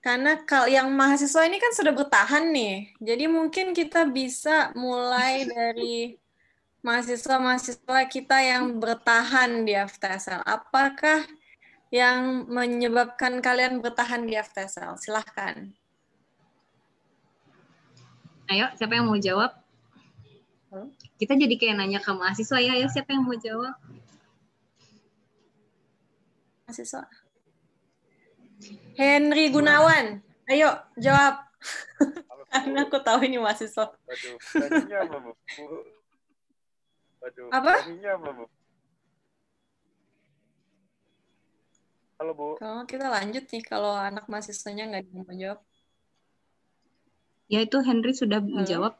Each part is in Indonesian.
Karena kalau yang mahasiswa ini kan sudah bertahan nih, jadi mungkin kita bisa mulai dari mahasiswa-mahasiswa kita yang bertahan di FTSL. Apakah yang menyebabkan kalian bertahan di FTSL? Silahkan. Ayo, siapa yang mau jawab? Kita jadi kayak nanya ke mahasiswa ya, ayo siapa yang mau jawab? Mahasiswa. Henry Gunawan, ayo jawab. Karena aku tahu ini mahasiswa. Waduh, tadinya apa, Bu? Waduh, Apa? tadinya apa, Bu? Halo, Bu. Kalau kita lanjut nih, kalau anak mahasiswanya nggak mau jawab. Ya, itu Henry sudah menjawab.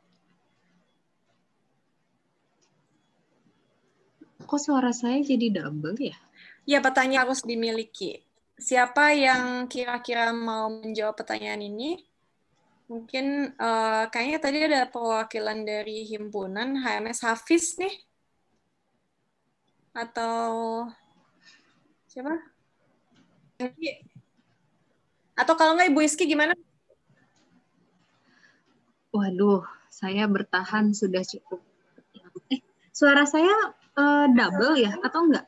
Kok suara saya jadi double ya? Ya, pertanyaan harus dimiliki. Siapa yang kira-kira mau menjawab pertanyaan ini? Mungkin kayaknya tadi ada perwakilan dari himpunan HMS Hafiz nih. Atau siapa? Atau kalau nggak Ibu Iski gimana? Waduh, saya bertahan sudah cukup. Suara saya double ya atau enggak?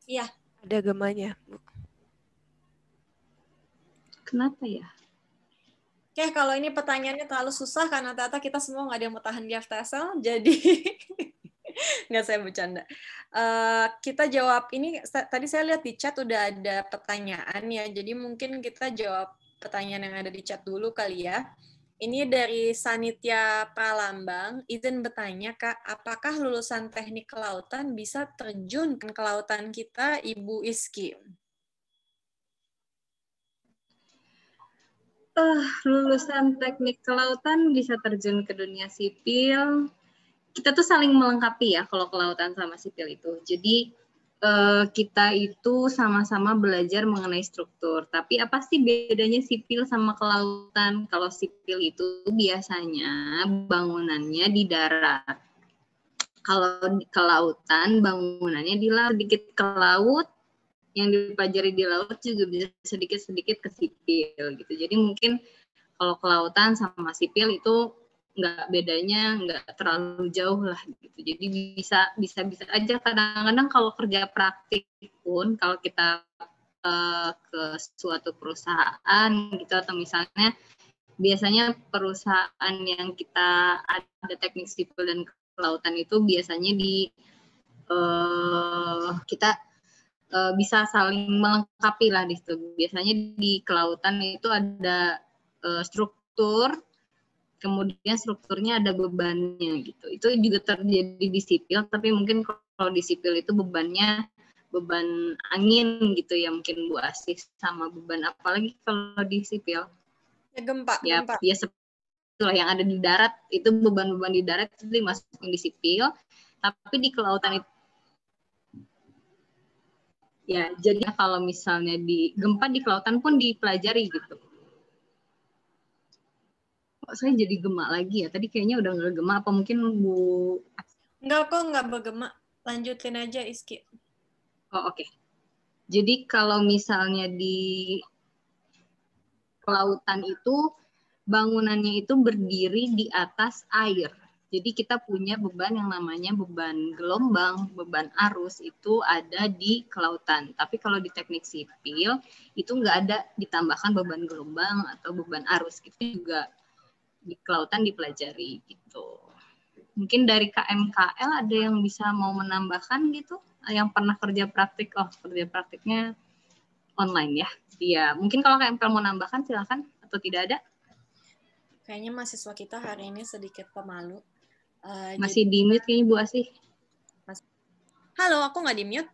Iya. Ada gemanya, Bu. Kenapa ya? Oke, kalau ini pertanyaannya terlalu susah karena ternyata kita semua nggak ada yang mau tahan di FTSL, jadi nggak, saya bercanda. Kita jawab ini, tadi saya lihat di chat udah ada pertanyaan ya, jadi mungkin kita jawab pertanyaan yang ada di chat dulu kali ya. Ini dari Sanitya Pralambang, izin bertanya Kak, apakah lulusan teknik kelautan bisa terjun ke kelautan kita, Ibu Iski? Lulusan teknik kelautan bisa terjun ke dunia sipil. Kita tuh saling melengkapi ya kalau kelautan sama sipil itu. Jadi kita itu sama-sama belajar mengenai struktur. Tapi apa sih bedanya sipil sama kelautan? Kalau sipil itu biasanya bangunannya di darat. Kalau di kelautan bangunannya di laut, sedikit ke laut, yang dipelajari di laut juga bisa sedikit-sedikit ke sipil gitu. Jadi mungkin kalau kelautan sama sipil itu bedanya nggak terlalu jauh lah gitu. Jadi bisa aja kadang-kadang kalau kerja praktik pun kalau kita ke suatu perusahaan gitu atau misalnya biasanya perusahaan yang kita ada teknik sipil dan kelautan itu biasanya di kita bisa saling melengkapi lah di situ. Biasanya di kelautan itu ada struktur, kemudian strukturnya ada bebannya gitu. Itu juga terjadi di sipil, tapi mungkin kalau di sipil itu bebannya beban angin gitu ya, mungkin Bu Asih, sama beban apalagi kalau di sipil. Gempa. Ya itulah yang ada di darat, itu beban-beban di darat itu dimasukin di sipil, tapi di kelautan itu ya, jadi kalau misalnya di gempa di kelautan pun dipelajari gitu. Kok saya jadi gema lagi ya? Tadi kayaknya udah nggak gema, apa mungkin Bu? Enggak kok, nggak bergema. Lanjutin aja, Iski. Oh, oke. Jadi kalau misalnya di kelautan itu, bangunannya itu berdiri di atas air. Jadi kita punya beban yang namanya beban gelombang, beban arus itu ada di kelautan. Tapi kalau di teknik sipil itu nggak ada ditambahkan beban gelombang atau beban arus. Itu juga di kelautan dipelajari gitu. Mungkin dari KMKL ada yang bisa mau menambahkan gitu? Yang pernah kerja praktik, kerja praktiknya online ya. Iya, mungkin kalau KMKL mau nambahkan silakan atau tidak ada? Kayaknya mahasiswa kita hari ini sedikit pemalu. Masih di mute kayaknya Bu Asih. Halo, aku nggak di mute.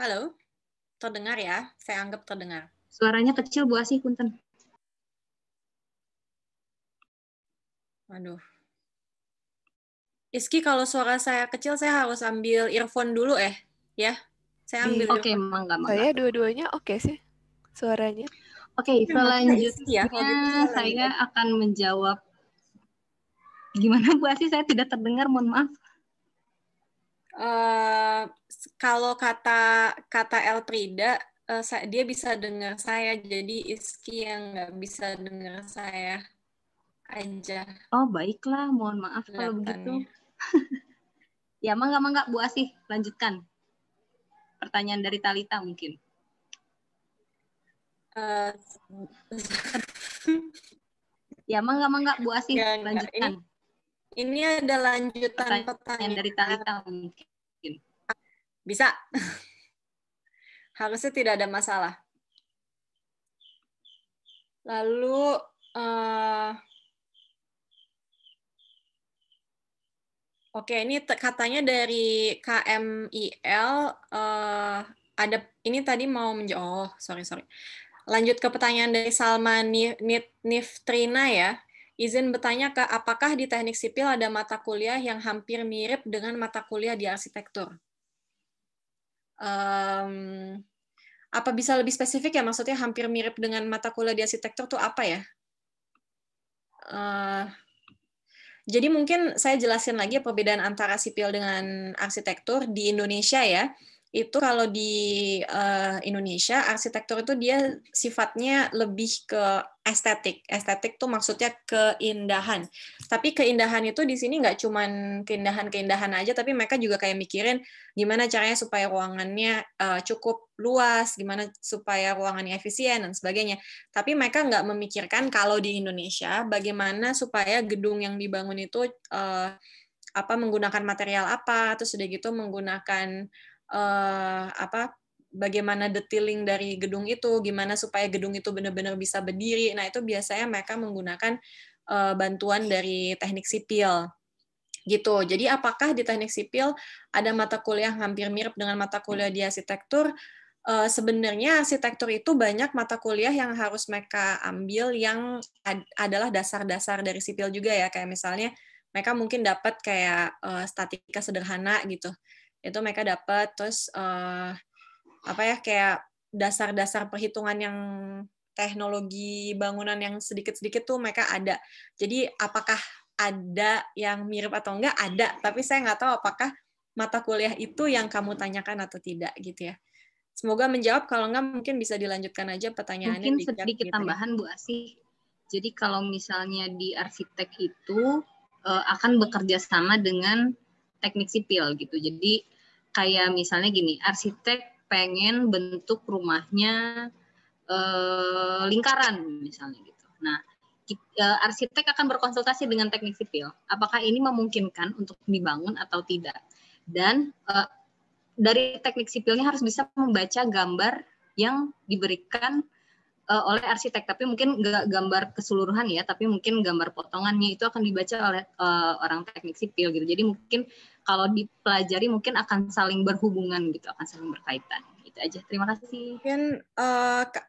Halo, terdengar ya? Saya anggap terdengar. Suaranya kecil Bu Asih, punten. Waduh. Iski, kalau suara saya kecil, saya harus ambil earphone dulu ya. Saya ambil. Oke, mangga. Saya dua-duanya oke sih suaranya. Oke, selanjutnya saya akan menjawab. Gimana Bu Asih? Saya tidak terdengar, mohon maaf. Kalau kata Elfrida, dia bisa dengar saya, jadi Iski yang nggak bisa dengar saya aja Oh, baiklah. Mohon maaf kalau begitu. kelihatannya. Ya, mangga Bu Asih, lanjutkan. Pertanyaan dari Talita mungkin. Eh, Ya, mangga Bu Asih, Nggak. lanjutkan. Ini ada lanjutan Pertanyaan dari Talita mungkin. Bisa. Harusnya tidak ada masalah. Lalu oke, ini katanya dari KMIL ada ini tadi mau menjawab. Sorry. Lanjut ke pertanyaan dari Salma Niftrina ya. Izin bertanya apakah di teknik sipil ada mata kuliah yang hampir mirip dengan mata kuliah di arsitektur? Apa bisa lebih spesifik ya, maksudnya hampir mirip dengan mata kuliah di arsitektur tuh apa ya? Jadi mungkin saya jelasin lagi perbedaan antara sipil dengan arsitektur di Indonesia ya. Itu kalau di Indonesia, arsitektur itu dia sifatnya lebih ke estetik. Estetik tuh maksudnya keindahan. Tapi keindahan itu di sini nggak cuman keindahan-keindahan aja, tapi mereka juga kayak mikirin gimana caranya supaya ruangannya cukup luas, gimana supaya ruangannya efisien, dan sebagainya. Tapi mereka nggak memikirkan kalau di Indonesia, bagaimana supaya gedung yang dibangun itu menggunakan material apa, terus udah gitu menggunakan bagaimana detailing dari gedung itu, gimana supaya gedung itu benar-benar bisa berdiri. Nah, itu biasanya mereka menggunakan bantuan dari teknik sipil. Gitu. Jadi apakah di teknik sipil ada mata kuliah yang hampir mirip dengan mata kuliah di arsitektur? Sebenarnya arsitektur itu banyak mata kuliah yang harus mereka ambil yang adalah dasar-dasar dari sipil juga ya. Kayak misalnya mereka mungkin dapat kayak statika sederhana gitu. Itu mereka dapat, terus kayak dasar-dasar perhitungan yang teknologi bangunan yang sedikit-sedikit tuh mereka ada. Jadi apakah ada yang mirip atau enggak? Ada, tapi saya nggak tahu apakah mata kuliah itu yang kamu tanyakan atau tidak gitu ya. Semoga menjawab, kalau enggak mungkin bisa dilanjutkan aja pertanyaannya. Mungkin di chat sedikit gitu tambahan Bu Asih. Jadi kalau misalnya di arsitek itu akan bekerja sama dengan teknik sipil gitu. Jadi kayak misalnya gini, arsitek pengen bentuk rumahnya lingkaran misalnya gitu. Nah, arsitek akan berkonsultasi dengan teknik sipil. Apakah ini memungkinkan untuk dibangun atau tidak? Dan dari teknik sipilnya harus bisa membaca gambar yang diberikan oleh arsitek, tapi mungkin nggak gambar keseluruhan ya, tapi mungkin gambar potongannya itu akan dibaca oleh orang teknik sipil gitu. Jadi mungkin kalau dipelajari mungkin akan saling berhubungan gitu, akan saling berkaitan. Itu aja. Terima kasih.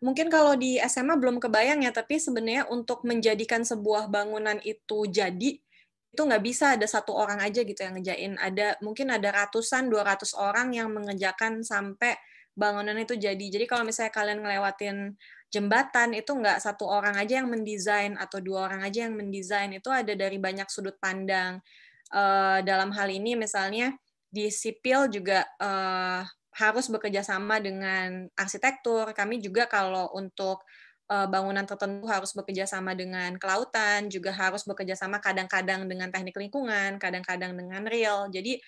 Mungkin kalau di SMA belum kebayang ya, tapi sebenarnya untuk menjadikan sebuah bangunan itu jadi, itu nggak bisa ada satu orang aja gitu yang ngejain. Mungkin ada ratusan, 200 orang yang mengerjakan sampai bangunan itu jadi. Jadi kalau misalnya kalian ngelewatin jembatan, itu nggak satu orang aja yang mendesain atau 2 orang aja yang mendesain, itu ada dari banyak sudut pandang. Dalam hal ini misalnya di sipil juga harus bekerja sama dengan arsitektur. Kami juga kalau untuk bangunan tertentu harus bekerja sama dengan kelautan, juga harus bekerja sama kadang-kadang dengan teknik lingkungan, kadang-kadang dengan real. Jadi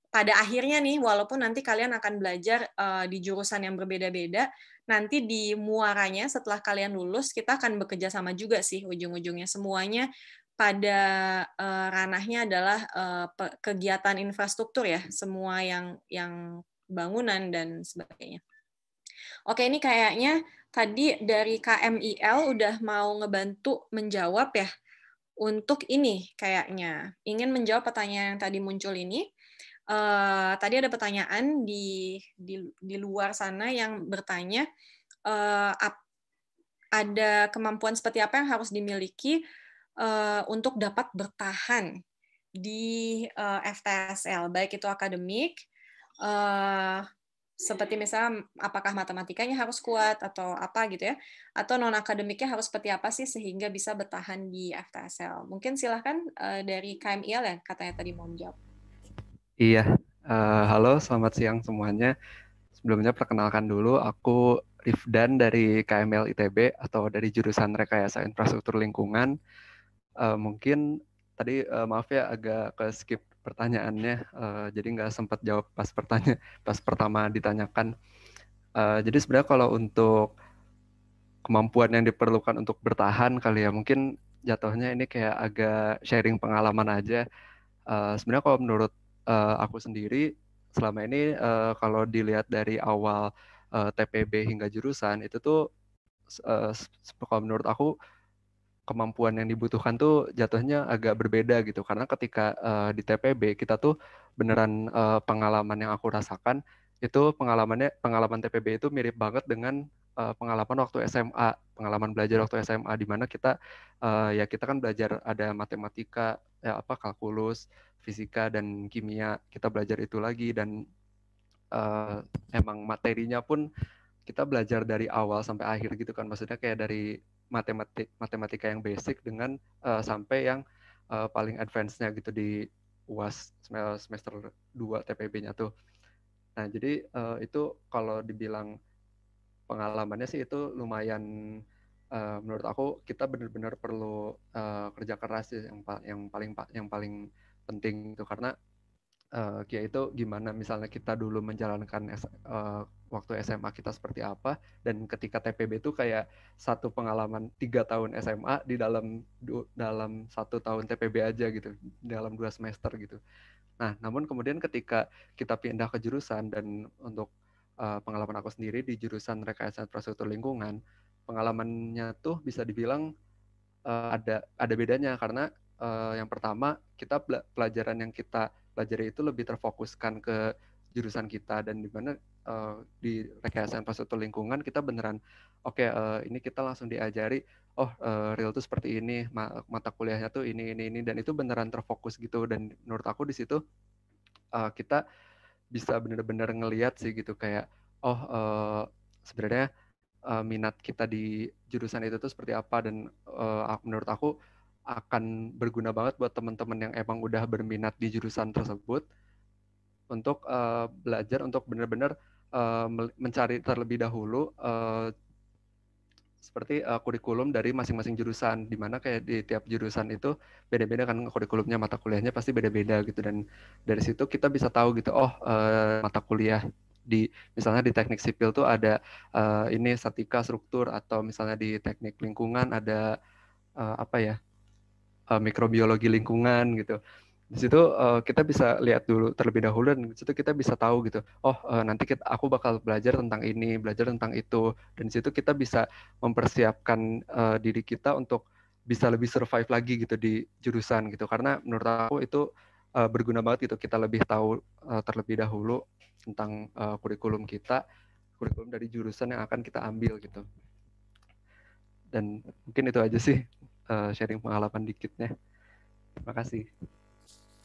pada akhirnya nih, walaupun nanti kalian akan belajar di jurusan yang berbeda-beda, nanti di muaranya setelah kalian lulus, kita akan bekerja sama juga sih ujung-ujungnya. Semuanya pada ranahnya adalah kegiatan infrastruktur ya, semua yang bangunan dan sebagainya. Oke, ini kayaknya tadi dari KMIL udah mau ngebantu menjawab ya. Untuk ini kayaknya ingin menjawab pertanyaan yang tadi muncul ini. Tadi ada pertanyaan di luar sana yang bertanya ada kemampuan seperti apa yang harus dimiliki untuk dapat bertahan di FTSL, baik itu akademik, seperti misalnya apakah matematikanya harus kuat atau apa gitu ya, atau non akademiknya harus seperti apa sih sehingga bisa bertahan di FTSL. Mungkin silahkan dari KMIL ya, katanya tadi mau menjawab. Iya, halo, selamat siang semuanya. Sebelumnya perkenalkan dulu, aku Rifdan dari KML ITB atau dari jurusan Rekayasa Infrastruktur Lingkungan. Mungkin tadi maaf ya agak ke skip pertanyaannya, jadi nggak sempat jawab pas pertama ditanyakan. Jadi sebenarnya kalau untuk kemampuan yang diperlukan untuk bertahan kali ya, mungkin jatuhnya ini kayak agak sharing pengalaman aja. Sebenarnya kalau menurut aku sendiri, selama ini kalau dilihat dari awal TPB hingga jurusan, itu tuh kalau menurut aku kemampuan yang dibutuhkan tuh jatuhnya agak berbeda gitu. Karena ketika di TPB kita tuh beneran pengalaman yang aku rasakan, itu pengalaman TPB itu mirip banget dengan pengalaman waktu SMA, pengalaman belajar waktu SMA, di mana kita ya kita kan belajar ada matematika, ya apa kalkulus, fisika dan kimia, kita belajar itu lagi, dan emang materinya pun kita belajar dari awal sampai akhir gitu kan, maksudnya kayak dari matematika yang basic dengan sampai yang paling advance-nya gitu di UAS semester 2 TPB-nya tuh. Nah, jadi itu kalau dibilang pengalamannya sih itu lumayan, menurut aku kita benar-benar perlu kerja keras sih, yang paling penting itu. Karena ya itu gimana misalnya kita dulu menjalankan waktu SMA kita seperti apa, dan ketika TPB itu kayak satu pengalaman 3 tahun SMA di dalam 1 tahun TPB aja gitu, dalam 2 semester gitu. Nah, namun kemudian ketika kita pindah ke jurusan, dan untuk pengalaman aku sendiri di jurusan Rekayasa Infrastruktur Lingkungan, pengalamannya tuh bisa dibilang ada bedanya. Karena yang pertama, kita pelajaran yang kita pelajari itu lebih terfokuskan ke jurusan kita, dan di mana di Rekayasa Infrastruktur Lingkungan kita beneran ini kita langsung diajari, real tuh seperti ini, mata kuliahnya tuh ini, dan itu beneran terfokus gitu. Dan menurut aku di situ kita bisa bener-bener ngelihat sih gitu, kayak sebenarnya minat kita di jurusan itu tuh seperti apa. Dan menurut aku akan berguna banget buat teman-teman yang emang udah berminat di jurusan tersebut untuk belajar untuk benar-benar mencari terlebih dahulu seperti kurikulum dari masing-masing jurusan, di mana kayak di tiap jurusan itu beda-beda kan kurikulumnya, mata kuliahnya pasti beda-beda gitu. Dan dari situ kita bisa tahu gitu, mata kuliah di misalnya di teknik sipil tuh ada ini statika struktur, atau misalnya di teknik lingkungan ada mikrobiologi lingkungan gitu. Di situ kita bisa lihat dulu terlebih dahulu, dan di situ kita bisa tahu gitu, nanti aku bakal belajar tentang ini, belajar tentang itu, dan di situ kita bisa mempersiapkan diri kita untuk bisa lebih survive lagi gitu di jurusan gitu. Karena menurut aku itu berguna banget gitu, kita lebih tahu terlebih dahulu tentang kurikulum dari jurusan yang akan kita ambil gitu. Dan mungkin itu aja sih sharing pengalaman dikitnya. Terima kasih.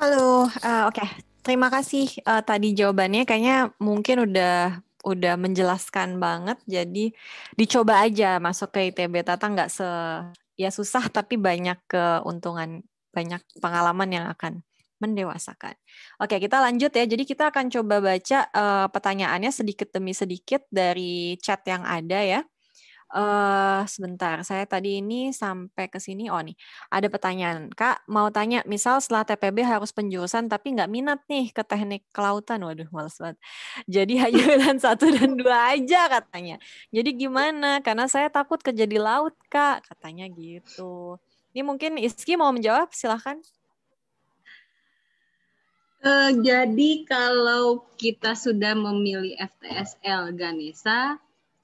Halo, oke. Terima kasih tadi jawabannya. Kayaknya mungkin udah menjelaskan banget. Jadi dicoba aja masuk ke ITB. Tata nggak susah, tapi banyak keuntungan, banyak pengalaman yang akan mendewasakan. Oke, kita lanjut ya. Jadi kita akan coba baca pertanyaannya sedikit demi sedikit dari chat yang ada ya. Sebentar, saya tadi ini sampai ke sini. Oh nih, ada pertanyaan. Kak, mau tanya, misal setelah TPB harus penjurusan tapi nggak minat nih ke teknik kelautan. Waduh, males banget. Jadi hanya pilihan 1 dan 2 aja katanya. Jadi gimana? Karena saya takut kerja di laut, Kak. Katanya gitu. Ini mungkin Iski mau menjawab, silahkan. Jadi kalau kita sudah memilih FTSL Ganesha,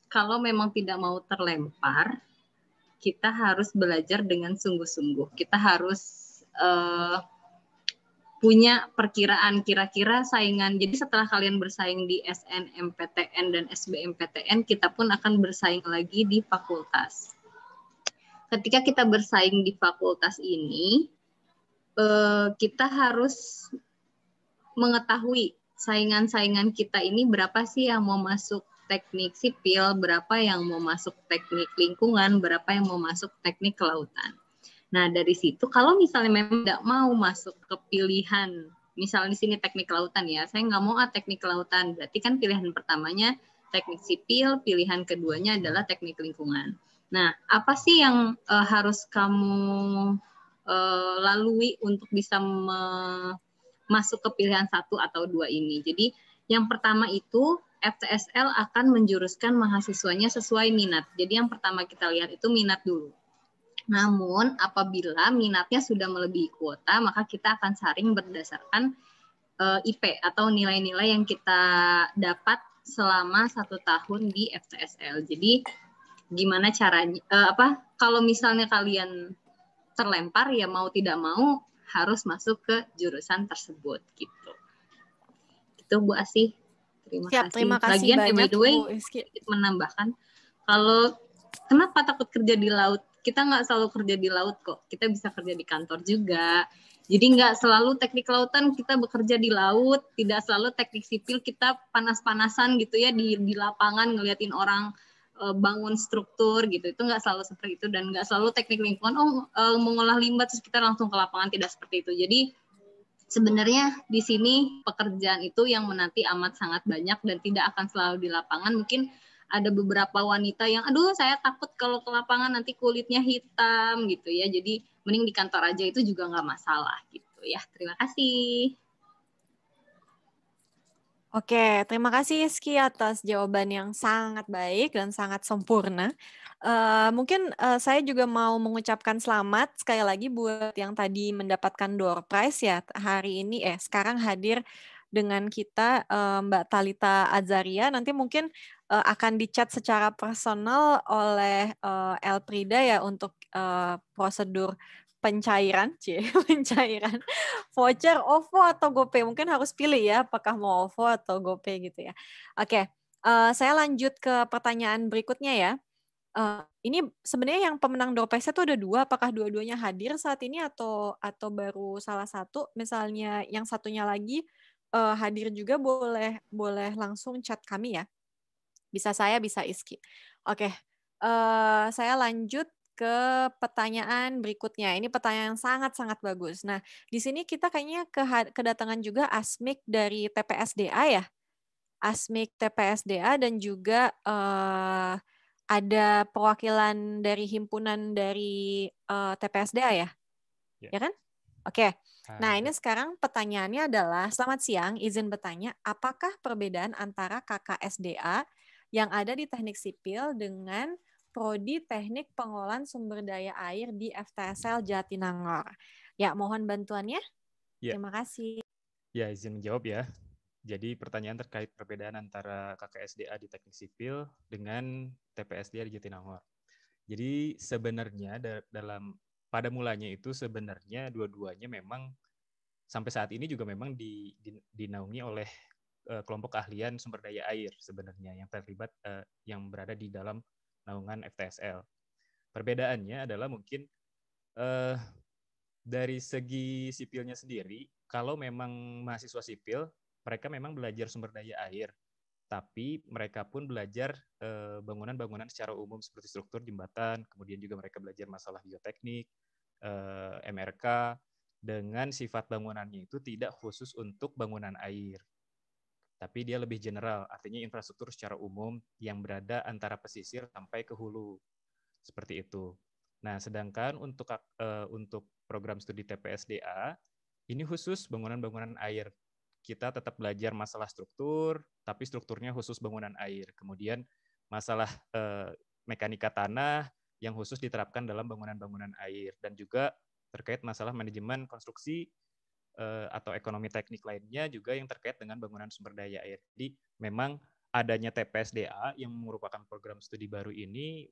kalau memang tidak mau terlempar, kita harus belajar dengan sungguh-sungguh. Kita harus punya perkiraan kira-kira saingan. Jadi setelah kalian bersaing di SNMPTN dan SBMPTN, kita pun akan bersaing lagi di fakultas. Ketika kita bersaing di fakultas ini, kita harus mengetahui saingan-saingan kita ini berapa sih yang mau masuk teknik sipil, berapa yang mau masuk teknik lingkungan, berapa yang mau masuk teknik kelautan. Nah, dari situ kalau misalnya memang tidak mau masuk ke pilihan misal di sini teknik kelautan ya, saya nggak mau teknik kelautan, berarti kan pilihan pertamanya teknik sipil, pilihan keduanya adalah teknik lingkungan. Nah, apa sih yang harus kamu lalui untuk bisa masuk ke pilihan 1 atau 2 ini? Jadi yang pertama itu FTSL akan menjuruskan mahasiswanya sesuai minat. Jadi yang pertama kita lihat itu minat dulu. Namun apabila minatnya sudah melebihi kuota, maka kita akan saring berdasarkan IP atau nilai-nilai yang kita dapat selama 1 tahun di FTSL. Jadi gimana caranya? Kalau misalnya kalian terlempar ya mau tidak mau harus masuk ke jurusan tersebut gitu. Itu Bu Asih. Terima kasih Lagian, banyak by the way, Bu Rizky. Menambahkan, kalau kenapa takut kerja di laut? Kita nggak selalu kerja di laut kok. Kita bisa kerja di kantor juga. Jadi nggak selalu teknik kelautan kita bekerja di laut, tidak selalu teknik sipil kita panas-panasan gitu ya di lapangan ngeliatin orang bangun struktur gitu. Itu nggak selalu seperti itu, dan nggak selalu teknik lingkungan mengolah limbah terus kita langsung ke lapangan, tidak seperti itu. Jadi sebenarnya di sini pekerjaan itu yang menanti amat sangat banyak dan tidak akan selalu di lapangan. Mungkin ada beberapa wanita yang, aduh saya takut kalau ke lapangan nanti kulitnya hitam gitu ya. Jadi mending di kantor aja, itu juga nggak masalah gitu ya. Terima kasih. Oke, terima kasih Rizky atas jawaban yang sangat baik dan sangat sempurna. Mungkin saya juga mau mengucapkan selamat sekali lagi buat yang tadi mendapatkan door prize ya hari ini, sekarang hadir dengan kita Mbak Thalita Azaria. Nanti mungkin akan dicat secara personal oleh Elprida ya untuk prosedur pencairan voucher OVO atau GoPay. Mungkin harus pilih ya apakah mau OVO atau GoPay gitu ya. Oke, saya lanjut ke pertanyaan berikutnya ya. Ini sebenarnya yang pemenang door prize itu ada 2, apakah dua-duanya hadir saat ini atau baru salah satu? Misalnya yang satunya lagi hadir juga, boleh langsung chat kami ya. Bisa saya, bisa Iski. Oke, saya lanjut ke pertanyaan berikutnya. Ini pertanyaan yang sangat-sangat bagus. Nah, di sini kita kayaknya kedatangan juga Asmik dari TPSDA ya. Asmik TPSDA dan juga ada perwakilan dari himpunan dari TPSDA ya? Ya kan? Oke. Nah, ini sekarang pertanyaannya adalah, selamat siang, izin bertanya, apakah perbedaan antara KKSDA yang ada di teknik sipil dengan Prodi Teknik Pengolahan Sumber Daya Air di FTSL Jatinangor? Ya, mohon bantuannya. Ya. Terima kasih. Ya, izin menjawab ya. Jadi pertanyaan terkait perbedaan antara KKSDA di Teknik Sipil dengan TPSDA di Jatinangor. Jadi sebenarnya pada mulanya itu sebenarnya dua-duanya memang sampai saat ini juga memang dinaungi oleh kelompok keahlian sumber daya air sebenarnya yang terlibat yang berada di dalam naungan FTSL. Perbedaannya adalah mungkin dari segi sipilnya sendiri, kalau memang mahasiswa sipil, mereka memang belajar sumber daya air, tapi mereka pun belajar bangunan-bangunan secara umum seperti struktur jembatan, kemudian juga mereka belajar masalah bioteknik, MRK, dengan sifat bangunannya itu tidak khusus untuk bangunan air, tapi dia lebih general, artinya infrastruktur secara umum yang berada antara pesisir sampai ke hulu, seperti itu. Nah, sedangkan untuk program studi TPSDA, ini khusus bangunan-bangunan air. Kita tetap belajar masalah struktur, tapi strukturnya khusus bangunan air. Kemudian masalah mekanika tanah yang khusus diterapkan dalam bangunan-bangunan air. Dan juga terkait masalah manajemen konstruksi atau ekonomi teknik lainnya juga yang terkait dengan bangunan sumber daya air. Jadi memang adanya TPSDA yang merupakan program studi baru ini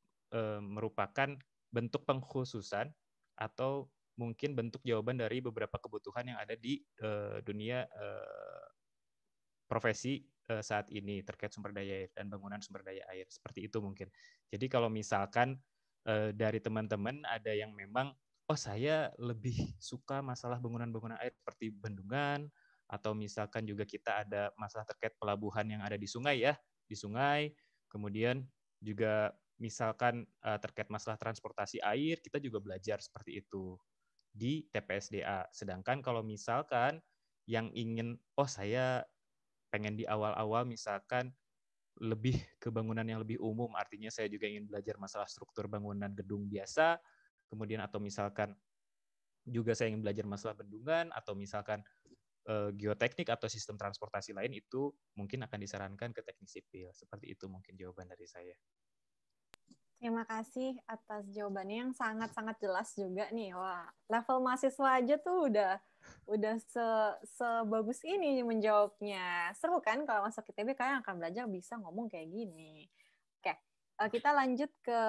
merupakan bentuk pengkhususan atau mungkin bentuk jawaban dari beberapa kebutuhan yang ada di dunia profesi saat ini terkait sumber daya air dan bangunan sumber daya air. Seperti itu mungkin. Jadi kalau misalkan dari teman-teman ada yang memang, oh saya lebih suka masalah bangunan-bangunan air seperti bendungan, atau misalkan juga kita ada masalah terkait pelabuhan yang ada di sungai ya, di sungai, kemudian juga misalkan terkait masalah transportasi air, kita juga belajar seperti itu di TPSDA. Sedangkan kalau misalkan yang ingin, saya pengen di awal-awal misalkan lebih ke bangunan yang lebih umum, artinya saya juga ingin belajar masalah struktur bangunan gedung biasa, kemudian atau misalkan juga saya ingin belajar masalah bendungan, atau misalkan geoteknik atau sistem transportasi lain, itu mungkin akan disarankan ke teknik sipil. Seperti itu mungkin jawaban dari saya. Terima kasih atas jawabannya yang sangat-sangat jelas juga nih. Wah, level mahasiswa aja tuh udah sebagus ini menjawabnya. Seru kan kalau masuk ITB kalian akan belajar bisa ngomong kayak gini. Oke, kita lanjut ke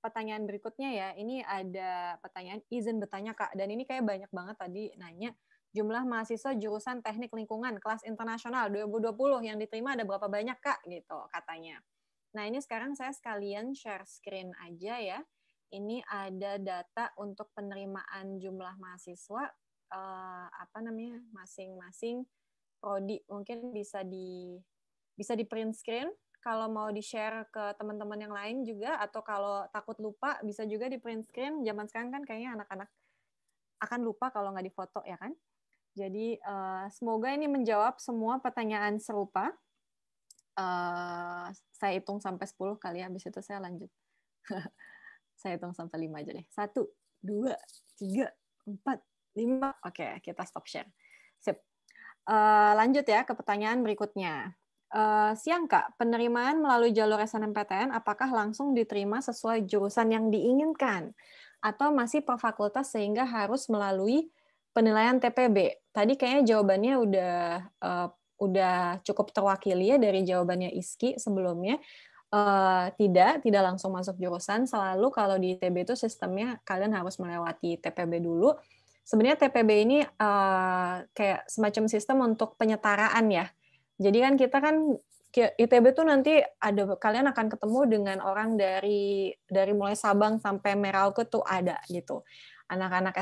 pertanyaan berikutnya ya. Ini ada pertanyaan izin bertanya Kak, dan ini kayak banyak banget tadi nanya. Jumlah mahasiswa jurusan teknik lingkungan kelas internasional 2020 yang diterima ada berapa banyak Kak? Gitu katanya. Nah, ini sekarang saya sekalian share screen aja ya. Ini ada data untuk penerimaan jumlah mahasiswa masing-masing prodi. Mungkin bisa di print screen kalau mau di-share ke teman-teman yang lain juga, atau kalau takut lupa bisa juga di print screen. Zaman sekarang kan kayaknya anak-anak akan lupa kalau nggak difoto ya kan. Jadi semoga ini menjawab semua pertanyaan serupa. Saya hitung sampai 10 kali, habis itu saya lanjut. Saya hitung sampai 5 aja deh. 1, 2, 3, 4, 5. Oke, kita stop share. Sip. Lanjut ya ke pertanyaan berikutnya. Siang Kak, penerimaan melalui jalur SNMPTN apakah langsung diterima sesuai jurusan yang diinginkan? Atau masih per fakultas sehingga harus melalui penilaian TPB? Tadi kayaknya jawabannya udah cukup terwakili ya dari jawabannya Iski sebelumnya. Tidak langsung masuk jurusan. Selalu kalau di ITB itu sistemnya kalian harus melewati TPB dulu. Sebenarnya TPB ini kayak semacam sistem untuk penyetaraan ya. Jadi kan kita kan ITB tuh nanti kalian akan ketemu dengan orang dari mulai Sabang sampai Merauke tuh ada gitu. Anak-anak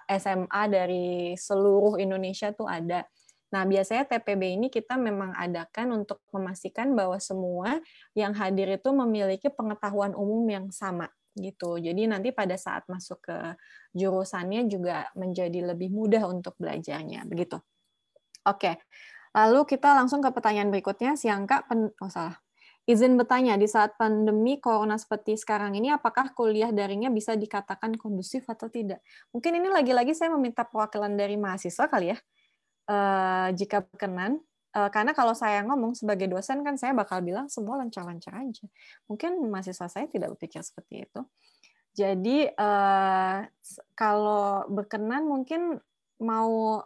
SMA dari seluruh Indonesia tuh ada. Nah, biasanya TPB ini kita memang adakan untuk memastikan bahwa semua yang hadir itu memiliki pengetahuan umum yang sama gitu. Jadi nanti pada saat masuk ke jurusannya juga menjadi lebih mudah untuk belajarnya, begitu. Oke. Lalu kita langsung ke pertanyaan berikutnya. Siangka izin bertanya, di saat pandemi corona seperti sekarang ini, apakah kuliah daringnya bisa dikatakan kondusif atau tidak? Mungkin ini lagi-lagi saya meminta perwakilan dari mahasiswa kali ya, jika berkenan. Karena kalau saya ngomong sebagai dosen kan saya bakal bilang semua lancar-lancar aja. Mungkin mahasiswa saya tidak berpikir seperti itu. Jadi kalau berkenan mungkin mau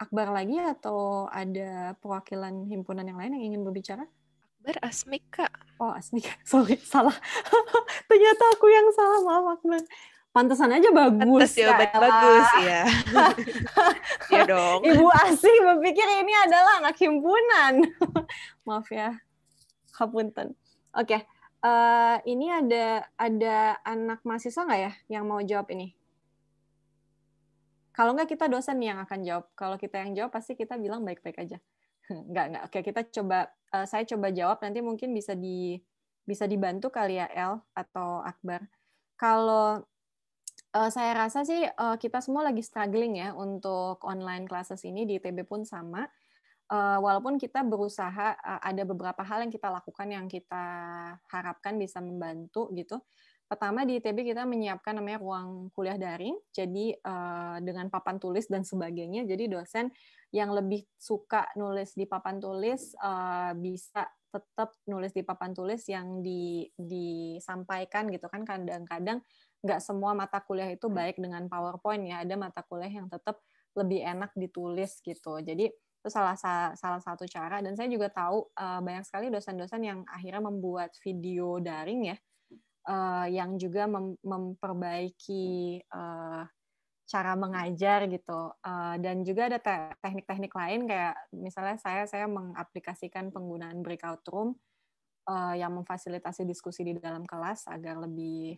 Akbar lagi atau ada perwakilan himpunan yang lain yang ingin berbicara? Akbar, Asmik, Kak. Oh, Asmik. Sorry, salah. Ternyata aku yang salah, maaf Akbar. Pantesan aja bagus. Pantes jawaban bagus, ya. Iya dong. Ibu Asih berpikir ini adalah anak himpunan. Maaf ya. Hapunten. Oke. Ini ada anak mahasiswa nggak ya yang mau jawab ini? Kalau nggak kita dosen yang akan jawab. Kalau kita yang jawab pasti kita bilang baik-baik aja. Nggak. Oke, kita coba. Saya coba jawab. Nanti mungkin bisa dibantu kali ya El atau Akbar. Kalau saya rasa sih kita semua lagi struggling ya untuk online classes ini, di ITB pun sama. Walaupun kita berusaha, ada beberapa hal yang kita lakukan yang kita harapkan bisa membantu gitu. Pertama, di ITB kita menyiapkan namanya ruang kuliah daring, jadi dengan papan tulis dan sebagainya. Jadi dosen yang lebih suka nulis di papan tulis bisa tetap nulis di papan tulis yang disampaikan gitu kan. Kadang-kadang nggak semua mata kuliah itu baik dengan PowerPoint ya. Ada mata kuliah yang tetap lebih enak ditulis gitu. Jadi itu salah satu cara. Dan saya juga tahu banyak sekali dosen-dosen yang akhirnya membuat video daring ya. Yang juga memperbaiki cara mengajar gitu, dan juga ada teknik-teknik lain kayak misalnya saya mengaplikasikan penggunaan breakout room yang memfasilitasi diskusi di dalam kelas agar lebih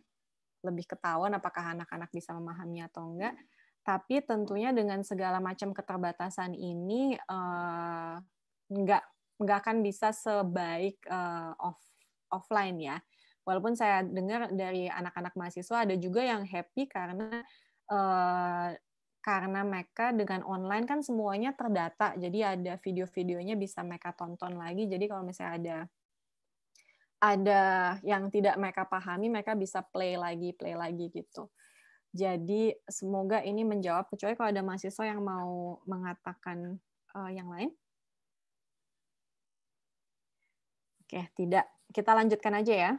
ketahuan apakah anak-anak bisa memahami atau enggak. Tapi tentunya dengan segala macam keterbatasan ini nggak akan bisa sebaik offline ya. Walaupun saya dengar dari anak-anak mahasiswa ada juga yang happy karena karena mereka dengan online kan semuanya terdata, jadi ada video-videonya bisa mereka tonton lagi. Jadi kalau misalnya ada yang tidak mereka pahami, mereka bisa play lagi gitu. Jadi semoga ini menjawab, kecuali kalau ada mahasiswa yang mau mengatakan yang lain. Oke, tidak. Kita lanjutkan aja ya.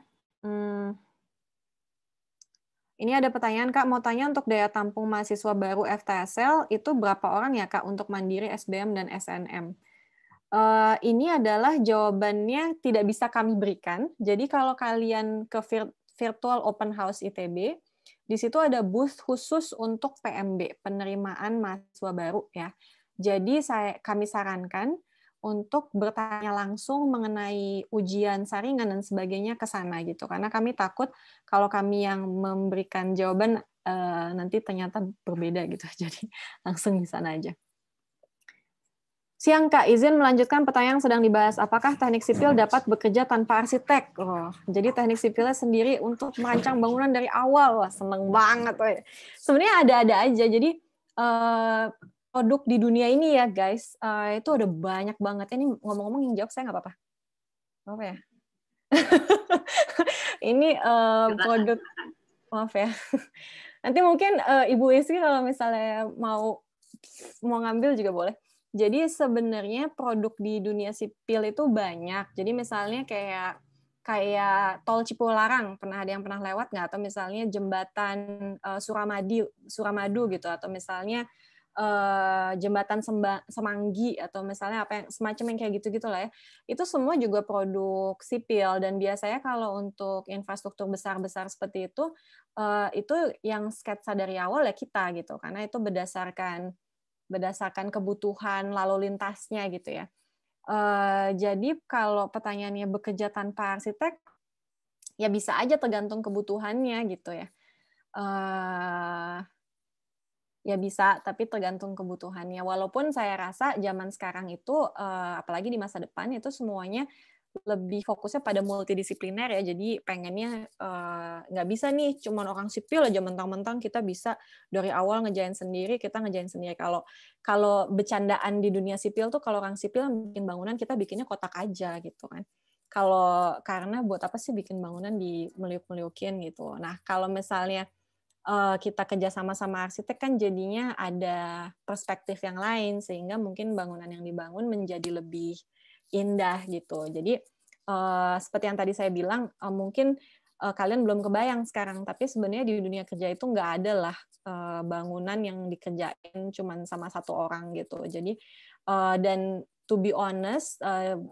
Ini ada pertanyaan, Kak, mau tanya untuk daya tampung mahasiswa baru FTSL itu berapa orang ya, Kak, untuk Mandiri, SBM, dan SNM? Ini adalah jawabannya tidak bisa kami berikan. Jadi kalau kalian ke Virtual Open House ITB, di situ ada booth khusus untuk PMB, penerimaan mahasiswa baru ya. Jadi kami sarankan untuk bertanya langsung mengenai ujian saringan dan sebagainya ke sana gitu. Karena kami takut kalau kami yang memberikan jawaban nanti ternyata berbeda gitu. Jadi langsung di sana aja. Siang, Kak, izin melanjutkan pertanyaan yang sedang dibahas. Apakah teknik sipil dapat bekerja tanpa arsitek? Jadi teknik sipilnya sendiri untuk merancang bangunan dari awal. Wah, seneng banget. Sebenarnya ada-ada aja. Jadi produk di dunia ini ya, guys, itu ada banyak banget. Ini ngomong-ngomong yang jawab saya nggak apa-apa. Apa ya? Ini produk, maaf ya. Nanti mungkin Ibu Isi kalau misalnya mau ngambil juga boleh. Jadi sebenarnya produk di dunia sipil itu banyak. Jadi misalnya kayak tol Cipularang, ada yang pernah lewat nggak? Atau misalnya jembatan Suramadu gitu, atau misalnya jembatan Semanggi, atau misalnya apa yang semacam yang kayak gitu-gitu lah ya. Itu semua juga produk sipil, dan biasanya kalau untuk infrastruktur besar-besar seperti itu yang sketsa dari awal ya kita gitu, karena itu berdasarkan kebutuhan lalu lintasnya gitu ya. Jadi kalau pertanyaannya bekerja tanpa arsitek, ya bisa aja tergantung kebutuhannya gitu ya. Ya bisa, tapi tergantung kebutuhannya. Walaupun saya rasa zaman sekarang itu, apalagi di masa depan, itu semuanya lebih fokusnya pada multidisipliner ya. Jadi pengennya nggak bisa nih cuma orang sipil aja mentang-mentang kita bisa dari awal ngerjain sendiri, kita ngerjain sendiri. Kalau bercandaan di dunia sipil tuh, kalau orang sipil bikin bangunan, kita bikinnya kotak aja gitu kan. Karena buat apa sih bikin bangunan di meliuk-meliukin gitu. Nah, kalau misalnya kita kerja sama arsitek kan jadinya ada perspektif yang lain, sehingga mungkin bangunan yang dibangun menjadi lebih indah gitu. Jadi seperti yang tadi saya bilang, mungkin kalian belum kebayang sekarang, tapi sebenarnya di dunia kerja itu nggak ada lah bangunan yang dikerjain cuma sama satu orang gitu. Jadi dan to be honest,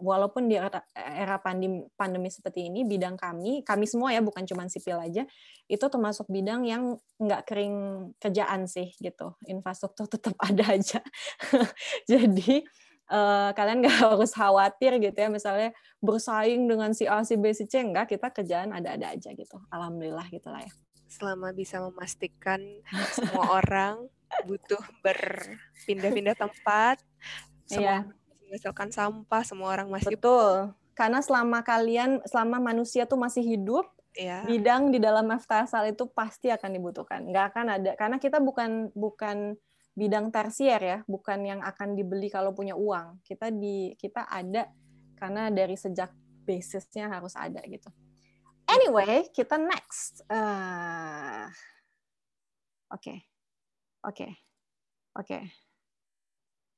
walaupun di era pandemi seperti ini, bidang kami semua ya, bukan cuma sipil aja, itu termasuk bidang yang nggak kering kerjaan sih gitu. Infrastruktur tetap ada aja. Jadi kalian nggak harus khawatir gitu ya, misalnya bersaing dengan si A, si B, si C, enggak, kita kerjaan ada-ada aja gitu. Alhamdulillah gitu lah ya. Selama bisa memastikan semua orang butuh berpindah-pindah tempat, semua menghasilkan sampah, semua orang masih... Betul, karena selama manusia tuh masih hidup, bidang di dalam FTSL itu pasti akan dibutuhkan. Nggak akan ada, karena kita bukan bidang tersier ya, bukan yang akan dibeli kalau punya uang. Kita ada karena dari sejak basisnya harus ada gitu. Anyway, kita next.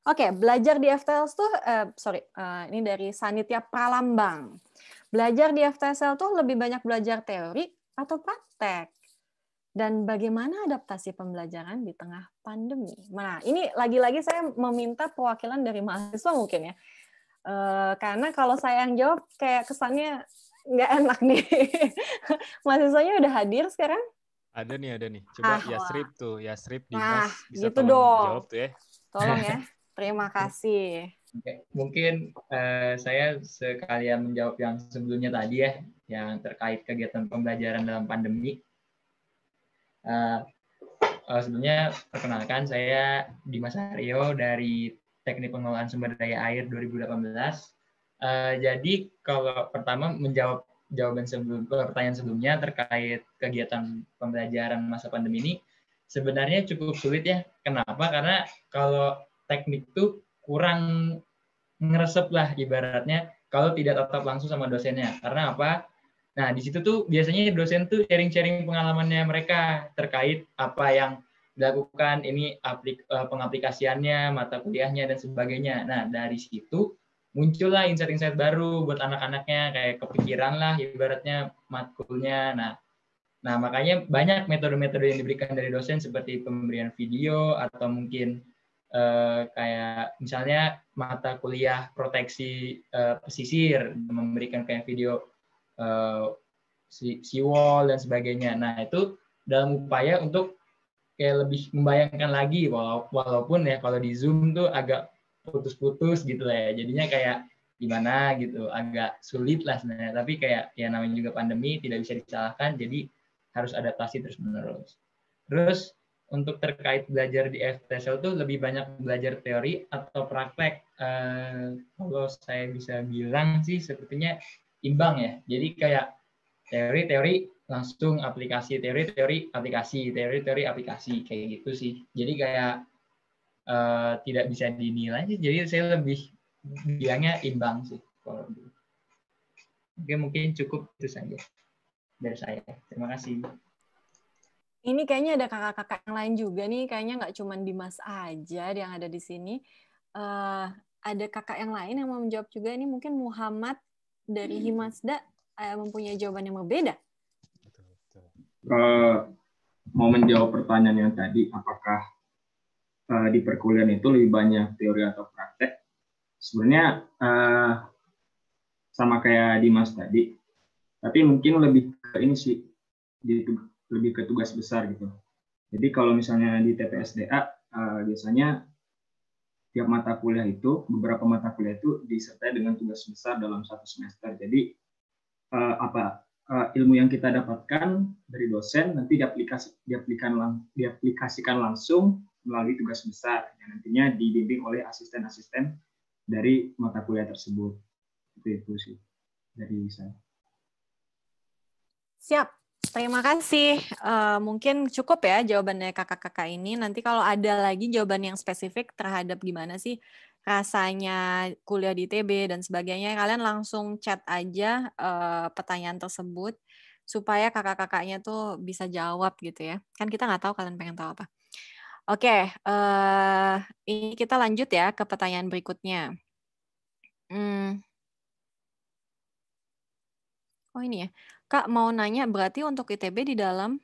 Oke, belajar di FTSL tuh, ini dari Sanitya Pralambang. Belajar di FTSL tuh lebih banyak belajar teori atau praktek? Dan bagaimana adaptasi pembelajaran di tengah pandemi? Nah, ini lagi-lagi saya meminta perwakilan dari mahasiswa mungkin ya. Karena kalau saya yang jawab, kayak kesannya nggak enak nih. Mahasiswanya udah hadir sekarang? Ada nih. Coba Yasrib, Dimas, bisa gitu tolong dong. jawab tuh ya. Tolong ya. Terima kasih. Oke, mungkin saya sekalian menjawab yang sebelumnya tadi ya, yang terkait kegiatan pembelajaran dalam pandemi. Sebelumnya perkenalkan, saya Dimas Aryo dari Teknik Pengelolaan Sumber Daya Air 2018. Jadi kalau pertama menjawab pertanyaan sebelumnya terkait kegiatan pembelajaran masa pandemi ini, sebenarnya cukup sulit ya. Kenapa? Karena kalau teknik tuh kurang ngeresep lah ibaratnya kalau tidak tatap langsung sama dosennya. Karena apa? Nah, di situ tuh biasanya dosen tuh sharing-sharing pengalamannya mereka terkait apa yang dilakukan, ini pengaplikasiannya, mata kuliahnya, dan sebagainya. Nah, dari situ muncullah insight-insight baru buat anak-anaknya, kayak kepikiran lah ibaratnya matkulnya. Nah, makanya banyak metode-metode yang diberikan dari dosen seperti pemberian video atau mungkin kayak misalnya mata kuliah proteksi pesisir, memberikan kayak video seawall dan sebagainya. Nah, itu dalam upaya untuk kayak lebih membayangkan lagi, walaupun ya kalau di Zoom tuh agak putus-putus gitu lah ya. Jadinya kayak gimana gitu, agak sulit lah sebenarnya. Tapi kayak ya namanya juga pandemi, tidak bisa disalahkan, jadi harus adaptasi terus-menerus. Terus untuk terkait belajar di FTSL tuh lebih banyak belajar teori atau praktek. Kalau saya bisa bilang sih sepertinya imbang ya. Jadi kayak teori-teori langsung aplikasi, teori-teori aplikasi, teori-teori aplikasi, kayak gitu sih. Jadi kayak tidak bisa dinilai sih. Jadi saya lebih bilangnya imbang sih. Oke, mungkin cukup itu saja dari saya. Terima kasih. Ini kayaknya ada kakak-kakak yang lain juga nih. Kayaknya nggak cuma Dimas aja yang ada di sini. Ada kakak yang lain yang mau menjawab juga. Ini mungkin Muhammad dari Himasda mempunyai jawaban yang berbeda. Mau menjawab pertanyaan yang tadi, apakah di perkuliahan itu lebih banyak teori atau praktek? Sebenarnya sama kayak Dimas tadi, tapi mungkin lebih ke ini sih, lebih ke tugas besar gitu. Jadi kalau misalnya di TPSDA biasanya tiap mata kuliah itu, beberapa mata kuliah itu disertai dengan tugas besar dalam satu semester. Jadi ilmu yang kita dapatkan dari dosen nanti diaplikasikan langsung melalui tugas besar yang nantinya dibimbing oleh asisten-asisten dari mata kuliah tersebut. Itu sih dari saya. Siap, terima kasih. Mungkin cukup ya jawabannya kakak-kakak ini. Nanti kalau ada lagi jawaban yang spesifik terhadap gimana sih rasanya kuliah di ITB dan sebagainya, kalian langsung chat aja pertanyaan tersebut supaya kakak-kakaknya tuh bisa jawab gitu ya. Kan kita nggak tahu kalian pengen tahu apa. Oke, ini kita lanjut ya ke pertanyaan berikutnya. Oh ini ya, Kak mau nanya berarti untuk ITB di dalam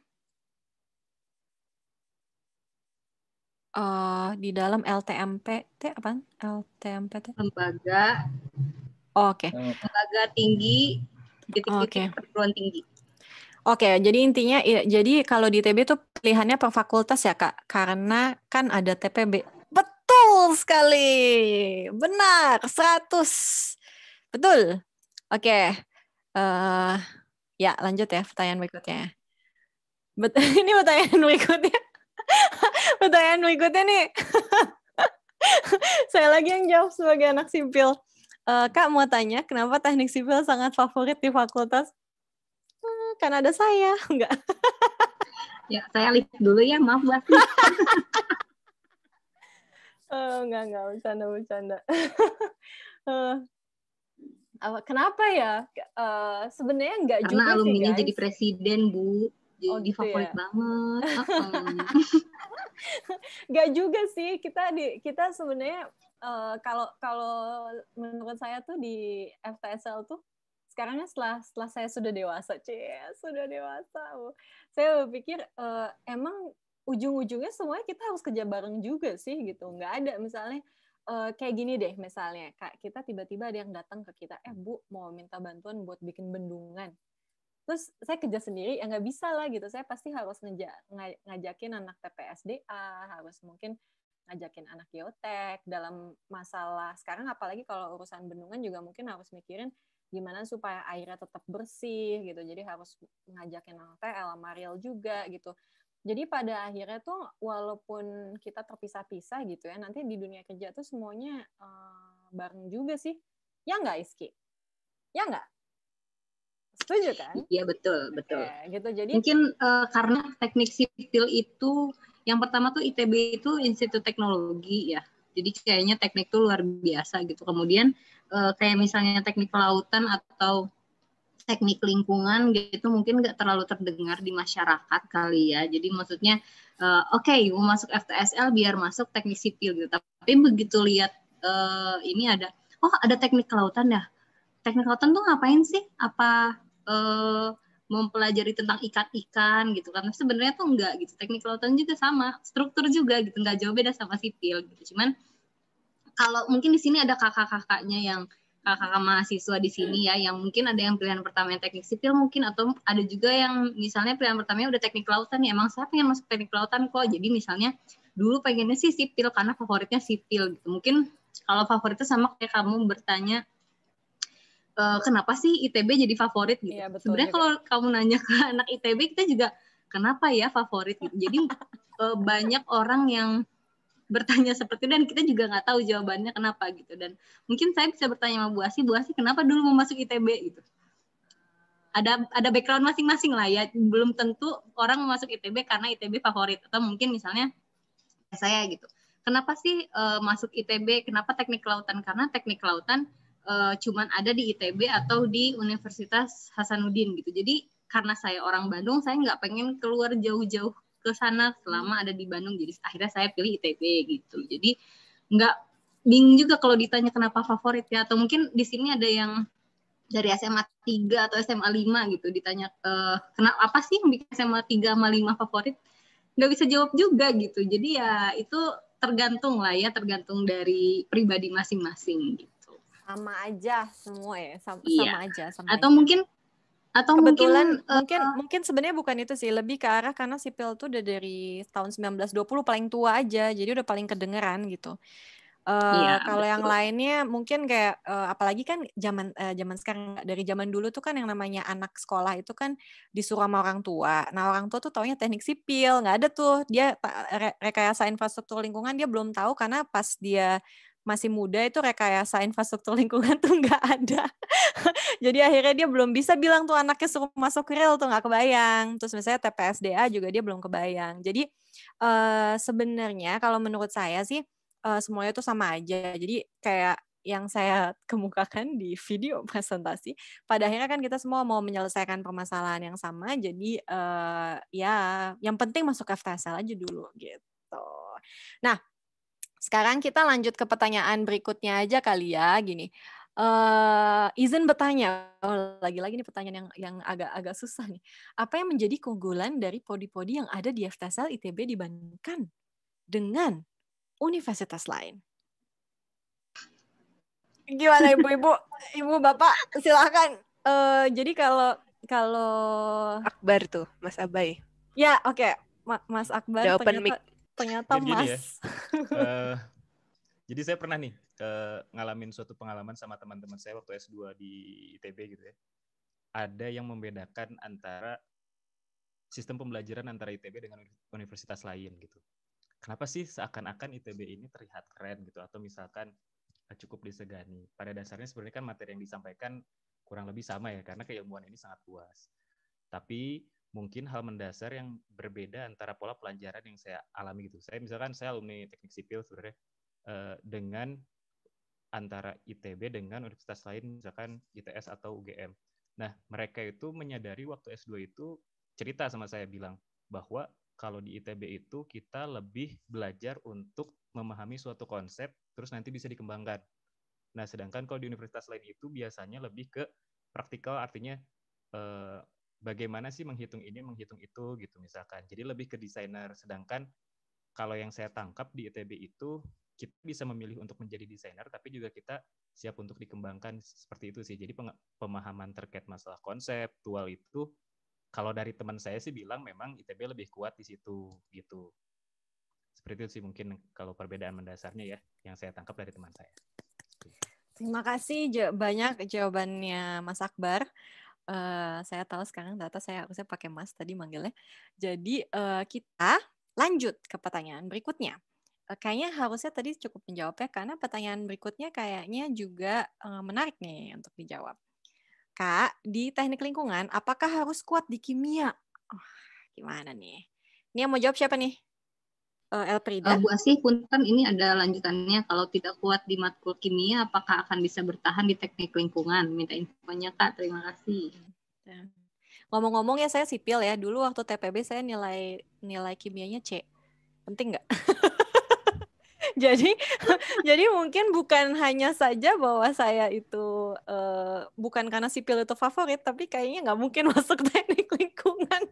LTMPT apa? LTMPT? Lembaga. Oh, oke. Lembaga tinggi, titik-titik perguruan tinggi. Oke, jadi intinya, jadi kalau di ITB itu pilihannya per fakultas ya Kak, karena kan ada TPB. Betul sekali, benar, 100. Betul. Oke, ya lanjut ya pertanyaan berikutnya. Ini pertanyaan berikutnya. Pertanyaan berikutnya nih. Saya lagi yang jawab sebagai anak sipil. Kak mau tanya, kenapa teknik sipil sangat favorit di fakultas? Karena ada saya, enggak? Ya, saya lihat dulu ya, maaf Mbak. Enggak, bercanda. Kenapa ya? Sebenarnya enggak juga sih, guys. Karena alumninya jadi presiden, Bu. Jadi gitu favorit ya? Banget. Enggak juga sih. Kita sebenarnya kalau menurut saya tuh di FTSL tuh sekarangnya setelah saya sudah dewasa, saya berpikir emang ujung-ujungnya semuanya kita harus kerja bareng juga sih gitu. Nggak ada misalnya kayak gini deh misalnya, Kak, kita tiba-tiba ada yang datang ke kita, Bu mau minta bantuan buat bikin bendungan. Terus saya kerja sendiri, ya nggak bisa lah gitu. Saya pasti harus ngajakin anak TPSDA, harus mungkin ngajakin anak geotek dalam masalah sekarang, apalagi kalau urusan bendungan juga mungkin harus mikirin gimana supaya airnya tetap bersih gitu. Jadi harus ngajakin anak TL, Mariel juga gitu. Jadi pada akhirnya tuh walaupun kita terpisah-pisah gitu ya, nanti di dunia kerja tuh semuanya bareng juga sih. Ya nggak, Iski? Ya nggak? Setuju kan? Iya, betul. Gitu. Jadi mungkin karena teknik sipil itu Yang pertama tuh ITB itu Institut Teknologi ya. Jadi kayaknya teknik tuh luar biasa gitu. Kemudian kayak misalnya teknik kelautan atau teknik lingkungan gitu mungkin nggak terlalu terdengar di masyarakat kali ya. Jadi maksudnya oke, mau masuk FTSL biar masuk teknik sipil gitu. Tapi begitu lihat ini ada teknik kelautan ya. Teknik kelautan tuh ngapain sih? Apa mempelajari tentang ikan-ikan gitu kan? Sebenarnya tuh enggak gitu. Teknik kelautan juga sama, struktur juga gitu, nggak jauh beda sama sipil gitu. Cuman kalau mungkin di sini ada kakak-kakaknya yang kakak mahasiswa di sini ya, yang mungkin ada yang pilihan pertama yang teknik sipil mungkin, atau ada juga yang misalnya pilihan pertamanya udah teknik kelautan ya, emang saya pengen masuk teknik kelautan kok. Jadi misalnya dulu pengennya sih sipil karena favoritnya sipil gitu. Mungkin kalau favoritnya sama kayak kamu bertanya kenapa sih ITB jadi favorit gitu. Iya, Sebenarnya kalau kamu nanya ke anak ITB kita juga kenapa ya favorit gitu. Jadi banyak orang yang bertanya seperti itu dan kita juga nggak tahu jawabannya kenapa gitu. Dan mungkin saya bisa bertanya sama Bu Asi kenapa dulu mau masuk ITB gitu. Ada background masing-masing lah ya. Belum tentu orang mau masuk ITB karena ITB favorit, atau mungkin misalnya saya gitu. Kenapa sih masuk ITB? Kenapa teknik kelautan? Karena teknik kelautan cuman ada di ITB atau di Universitas Hasanuddin gitu. Jadi karena saya orang Bandung, saya nggak pengen keluar jauh-jauh ke sana selama ada di Bandung. Jadi akhirnya saya pilih ITB gitu. Jadi nggak bingung juga kalau ditanya kenapa favorit ya. Atau mungkin di sini ada yang dari SMA 3 atau SMA 5 gitu ditanya kenapa apa sih yang bikin SMA 3 sama 5 favorit? Nggak bisa jawab juga gitu. Jadi ya itu tergantung lah ya, tergantung dari pribadi masing-masing gitu. Sama aja semua ya, sama aja. Atau mungkin kebetulan mungkin sebenarnya bukan itu sih, lebih ke arah karena sipil tuh udah dari tahun 1920 paling tua aja, jadi udah paling kedengeran gitu. Kalau yang lainnya mungkin kayak apalagi kan zaman sekarang, dari zaman dulu tuh kan yang namanya anak sekolah itu kan disuruh sama orang tua. Nah orang tua tuh taunya teknik sipil, nggak ada tuh dia rekayasa infrastruktur lingkungan, dia belum tahu karena pas dia masih muda itu rekayasa infrastruktur lingkungan tuh nggak ada. Jadi akhirnya dia belum bisa bilang tuh anaknya suruh masuk rel tuh nggak kebayang. Terus misalnya TPSDA juga dia belum kebayang. Jadi sebenarnya kalau menurut saya sih semuanya tuh sama aja. Jadi kayak yang saya kemukakan di video presentasi, pada akhirnya kan kita semua mau menyelesaikan permasalahan yang sama. Jadi ya yang penting masuk FTSL aja dulu gitu. Nah, sekarang kita lanjut ke pertanyaan berikutnya aja kali ya, gini. Izin bertanya, lagi-lagi nih pertanyaan yang agak susah nih. Apa yang menjadi keunggulan dari prodi-prodi yang ada di FTSL ITB dibandingkan dengan universitas lain? Gimana ibu-ibu, ibu bapak silakan. Jadi kalau Akbar tuh, Mas Abai. Ya oke. Mas Akbar ternyata Mas. Ya. Jadi saya pernah nih ngalamin suatu pengalaman sama teman-teman saya waktu S2 di ITB gitu ya. Ada yang membedakan antara sistem pembelajaran antara ITB dengan universitas lain gitu. Kenapa sih seakan-akan ITB ini terlihat keren gitu, atau misalkan cukup disegani? Pada dasarnya sebenarnya kan materi yang disampaikan kurang lebih sama ya, karena keilmuan ini sangat luas. Tapi mungkin hal mendasar yang berbeda antara pola pelajaran yang saya alami gitu. Saya alumni teknik sipil sebenarnya, dengan antara ITB dengan universitas lain, misalkan ITS atau UGM. Nah, mereka itu menyadari waktu S2 itu cerita sama saya bilang bahwa kalau di ITB itu kita lebih belajar untuk memahami suatu konsep, terus nanti bisa dikembangkan. Nah, sedangkan kalau di universitas lain itu biasanya lebih ke praktikal, artinya bagaimana sih menghitung ini, menghitung itu gitu misalkan. Jadi lebih ke desainer, sedangkan kalau yang saya tangkap di ITB itu kita bisa memilih untuk menjadi desainer, tapi juga kita siap untuk dikembangkan seperti itu sih. Jadi pemahaman terkait masalah konseptual itu, kalau dari teman saya sih bilang memang ITB lebih kuat di situ gitu. Seperti itu sih mungkin kalau perbedaan mendasarnya ya, yang saya tangkap dari teman saya. Terima kasih banyak jawabannya Mas Akbar. Saya tahu sekarang data saya harusnya pakai Mas tadi manggilnya. Jadi kita lanjut ke pertanyaan berikutnya. Kayaknya harusnya tadi cukup menjawabnya karena pertanyaan berikutnya kayaknya juga menarik nih untuk dijawab. Kak, di teknik lingkungan apakah harus kuat di kimia? Gimana nih? Ini yang mau jawab siapa nih? Elfrida? Bu Asih, punten ini ada lanjutannya. Kalau tidak kuat di matkul kimia, apakah akan bisa bertahan di teknik lingkungan? Minta infonya Kak, terima kasih. Ngomong-ngomong ya, saya sipil ya. Dulu waktu TPB saya nilai kimianya C. Penting nggak? Jadi mungkin bukan hanya saja bahwa saya itu bukan karena sipil itu favorit, tapi kayaknya nggak mungkin masuk teknik lingkungan.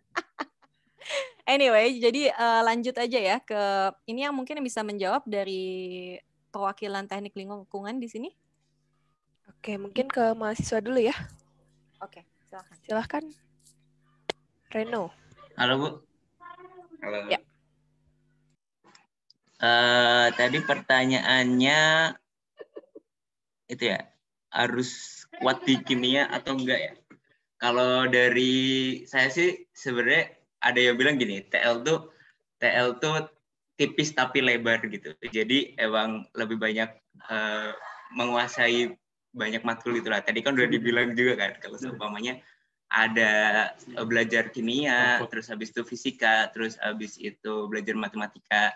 Anyway, jadi lanjut aja ya ke ini yang mungkin bisa menjawab dari perwakilan teknik lingkungan di sini. Oke, mungkin ke mahasiswa dulu ya. Oke, silakan. Silahkan. Reno. Halo Bu. Halo. Ya. Tadi pertanyaannya itu ya, harus kuat di kimia atau enggak ya? Kalau dari saya sih sebenarnya ada yang bilang gini, TL tuh tipis tapi lebar gitu. Jadi emang lebih banyak menguasai banyak matkul itulah. Tadi kan udah dibilang juga kan, kalau seumpamanya ada belajar kimia, terus habis itu fisika, terus habis itu belajar matematika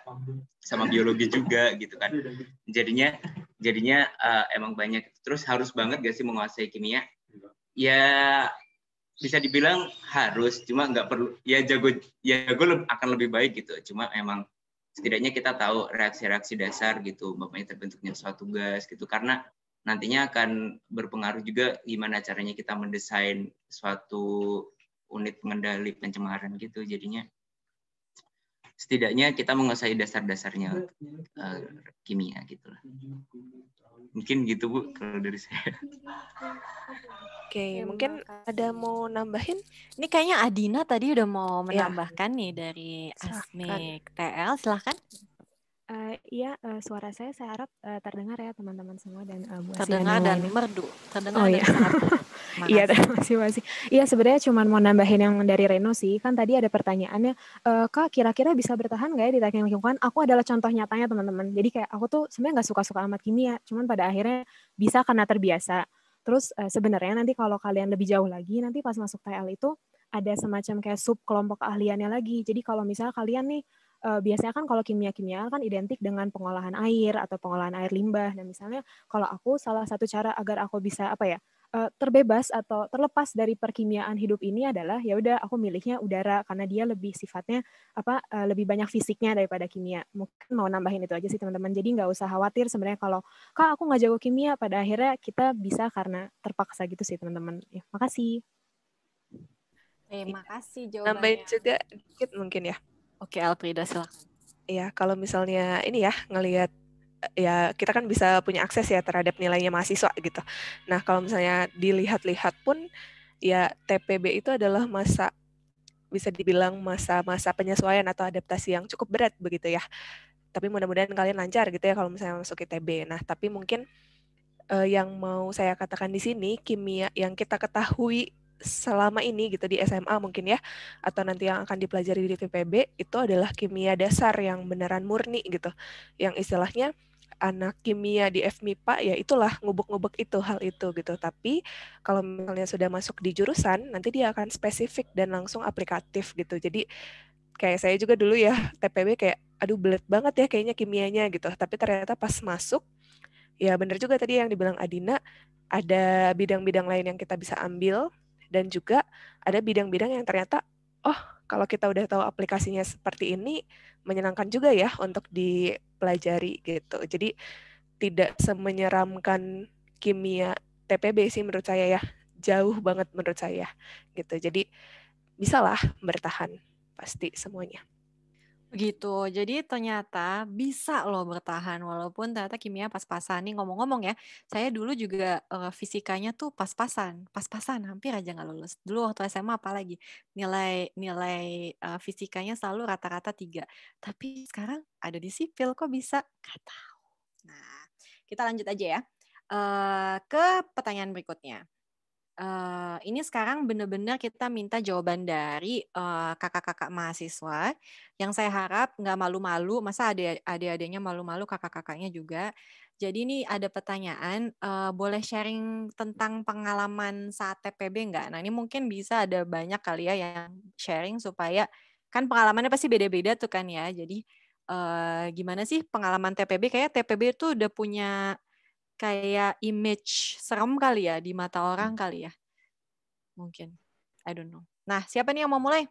sama biologi juga gitu kan. Jadinya emang banyak. Terus harus banget gak sih menguasai kimia? Ya bisa dibilang harus, cuma nggak perlu. Ya jago akan lebih baik gitu. Cuma emang setidaknya kita tahu reaksi-reaksi dasar gitu, bapaknya terbentuknya suatu gas gitu, karena nantinya akan berpengaruh juga gimana caranya kita mendesain suatu unit pengendali pencemaran gitu. Jadinya setidaknya kita menguasai dasar-dasarnya kimia gitu lah. Mungkin gitu Bu kalau dari saya. Oke, mungkin ada mau nambahin? Ini kayaknya Adina tadi udah mau menambahkan nih dari Asmik TL, silahkan. Iya, suara saya harap terdengar ya teman-teman semua dan Bu Asih terdengar dan merdu. Terdengar iya. Iya, terima kasih. Iya, sebenarnya cuma mau nambahin yang dari Reno sih. Kan tadi ada pertanyaannya, Kak kira-kira bisa bertahan nggak ya di teknik lingkungan? Aku adalah contoh nyatanya teman-teman. Jadi kayak aku tuh sebenarnya nggak suka-suka amat kimia, cuman pada akhirnya bisa karena terbiasa. Terus sebenarnya nanti kalau kalian lebih jauh lagi, nanti pas masuk TL itu ada semacam kayak sub kelompok keahliannya lagi. Jadi kalau misalnya kalian nih, biasanya kan kalau kimia-kimia kan identik dengan pengolahan air atau pengolahan air limbah. Nah misalnya kalau aku salah satu cara agar aku bisa terbebas atau terlepas dari perkimiaan hidup ini adalah ya udah aku milihnya udara karena dia lebih sifatnya lebih banyak fisiknya daripada kimia. Mungkin mau nambahin itu aja sih teman-teman. Jadi nggak usah khawatir sebenarnya kalau Kak aku nggak jago kimia, pada akhirnya kita bisa karena terpaksa gitu sih teman-teman. Ya, makasih. Terima kasih jawabannya. Nambahin juga dikit mungkin ya. Oke, Elfrida silakan. Ya, kalau misalnya ini ya ngelihat ya kita kan bisa punya akses ya terhadap nilainya mahasiswa gitu. Nah, kalau misalnya dilihat-lihat pun ya TPB itu adalah bisa dibilang masa-masa penyesuaian atau adaptasi yang cukup berat begitu ya. Tapi mudah-mudahan kalian lancar gitu ya kalau misalnya masuk ITB. Nah, tapi mungkin yang mau saya katakan di sini kimia yang kita ketahui selama ini gitu di SMA mungkin ya, atau nanti yang akan dipelajari di TPB itu adalah kimia dasar yang beneran murni gitu, yang istilahnya anak kimia di FMIPA ya itulah ngubek-ngubek itu hal itu gitu. Tapi kalau misalnya sudah masuk di jurusan nanti dia akan spesifik dan langsung aplikatif gitu. Jadi kayak saya juga dulu ya TPB kayak aduh belet banget ya kayaknya kimianya gitu, tapi ternyata pas masuk ya bener juga tadi yang dibilang Adina, ada bidang-bidang lain yang kita bisa ambil. Dan juga ada bidang-bidang yang ternyata, oh kalau kita udah tahu aplikasinya seperti ini, menyenangkan juga ya untuk dipelajari gitu. Jadi tidak semenyeramkan kimia TPB sih menurut saya ya. Jauh banget menurut saya gitu. Jadi bisalah bertahan pasti semuanya. Begitu. Jadi ternyata bisa loh bertahan walaupun ternyata kimia pas-pasan. Nih ngomong-ngomong ya, saya dulu juga fisikanya tuh pas-pasan, hampir aja nggak lulus. Dulu waktu SMA apalagi nilai fisikanya selalu rata-rata 3. Tapi sekarang ada di sipil kok bisa? Nggak tahu. Nah, kita lanjut aja ya ke pertanyaan berikutnya. Ini sekarang benar-benar kita minta jawaban dari kakak-kakak mahasiswa yang saya harap nggak malu-malu, masa adik-adiknya malu-malu, kakak-kakaknya juga. Jadi ini ada pertanyaan, boleh sharing tentang pengalaman saat TPB nggak? Nah ini mungkin bisa ada banyak kali ya yang sharing supaya kan pengalamannya pasti beda-beda tuh kan ya. Jadi gimana sih pengalaman TPB? Kayak TPB itu udah punya kayak image serem kali ya di mata orang kali ya. Mungkin. I don't know. Nah, siapa nih yang mau mulai?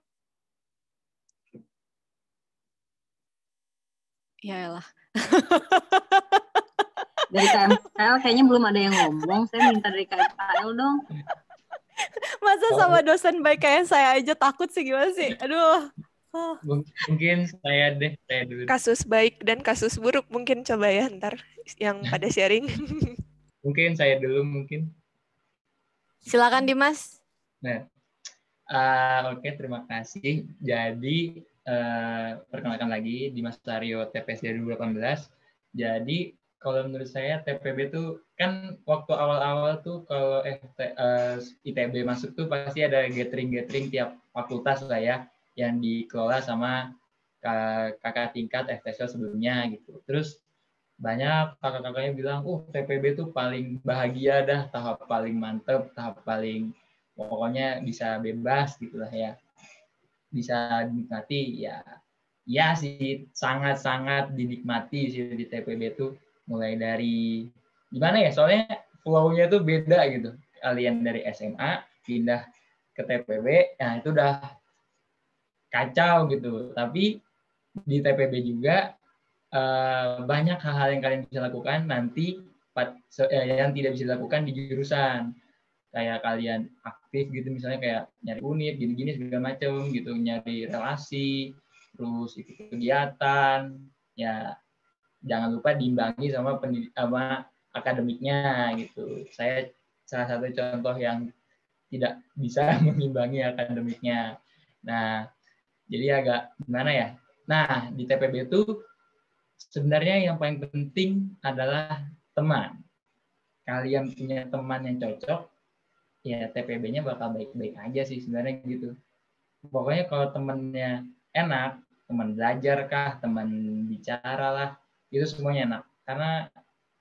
Ya elah. Dari KMKL kayaknya belum ada yang ngomong. Saya minta dari KMKL dong. Masa sama dosen baik kayak saya aja takut sih, gimana sih? Aduh. Mungkin saya dulu. Kasus baik dan kasus buruk mungkin coba ya ntar yang pada sharing. Mungkin saya dulu mungkin. Silakan Dimas. Nah, oke, terima kasih. Jadi perkenalkan lagi Dimas Aryo TPS 2018. Jadi kalau menurut saya TPB itu kan waktu awal-awal tuh kalau ITB masuk tuh pasti ada gathering tiap fakultas lah ya yang dikelola sama kakak tingkat FTSO sebelumnya gitu. Terus banyak kakak-kakaknya bilang, TPB tuh paling bahagia dah, tahap paling mantep, tahap paling pokoknya bisa bebas gitulah ya. Bisa dinikmati ya. Ya sih, sangat-sangat dinikmati sih di TPB tuh. Mulai dari gimana ya, soalnya flow-nya tuh beda gitu. Kalian dari SMA pindah ke TPB, nah itu udah kacau gitu. Tapi di TPB juga banyak hal-hal yang kalian bisa lakukan nanti yang tidak bisa dilakukan di jurusan. Kayak kalian aktif gitu, misalnya kayak nyari unit, gini-gini segala macam gitu, nyari relasi, terus ikut kegiatan, ya jangan lupa diimbangi sama akademiknya gitu. Saya salah satu contoh yang tidak bisa mengimbangi akademiknya. Nah, jadi agak gimana ya? Nah, di TPB itu sebenarnya yang paling penting adalah teman. Kalian punya teman yang cocok, ya TPB-nya bakal baik-baik aja sih sebenarnya gitu. Pokoknya kalau temennya enak, teman belajar kah, teman bicara lah, itu semuanya enak. Karena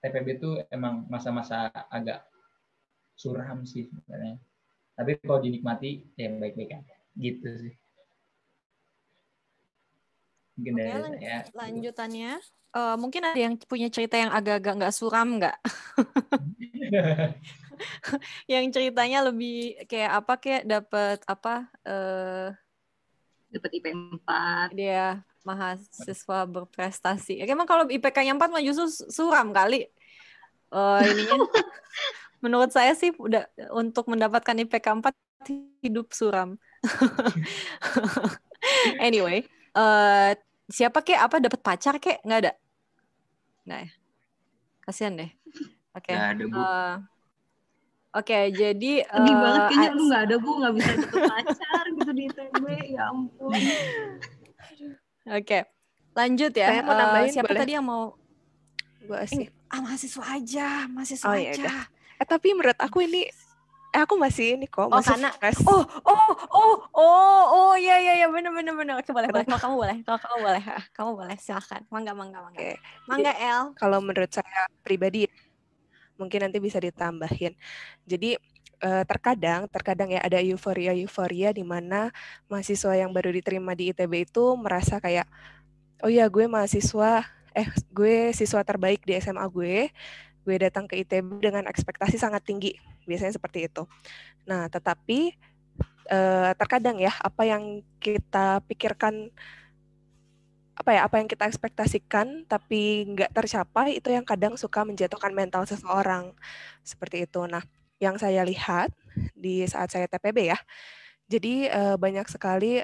TPB itu emang masa-masa agak suram sih sebenarnya. Tapi kalau dinikmati, ya baik-baik aja. Gitu sih. Mungkin Oke, dari saya. lanjutannya. Mungkin ada yang punya cerita yang agak-agak nggak suram nggak? Yang ceritanya lebih kayak apa, kayak dapat apa? Dapat IP 4. Dia mahasiswa berprestasi. Emang kalau IPK-nya 4 mah justru suram kali. Ininya. Menurut saya sih udah untuk mendapatkan IPK 4 hidup suram. Anyway, siapa kek apa dapat pacar kek? Nggak ada? Nggak ya? Kasian deh. Oke. Nggak ada, Bu. Oke, jadi sedih banget kayaknya lu nggak ada, Bu, nggak bisa dapet pacar gitu di ITB, ya ampun. Oke, lanjut ya. Saya mau nambahin, siapa boleh? tadi yang mau? Bu Asih. Mahasiswa aja, mahasiswa oh, aja. Ya tapi menurut aku ini aku masih ini kok, masih karena fresh. Iya benar. Oke, boleh. Kalau kamu boleh, silakan. Mangga. Oke. Mangga El. Kalau menurut saya pribadi mungkin nanti bisa ditambahin. Jadi terkadang ya ada euforia di mana mahasiswa yang baru diterima di ITB itu merasa kayak, oh ya gue siswa terbaik di SMA gue datang ke ITB dengan ekspektasi sangat tinggi, biasanya seperti itu. Nah, tetapi terkadang ya apa yang kita pikirkan, apa yang kita ekspektasikan tapi nggak tercapai, itu yang kadang suka menjatuhkan mental seseorang seperti itu. Nah, yang saya lihat di saat saya TPB ya, jadi banyak sekali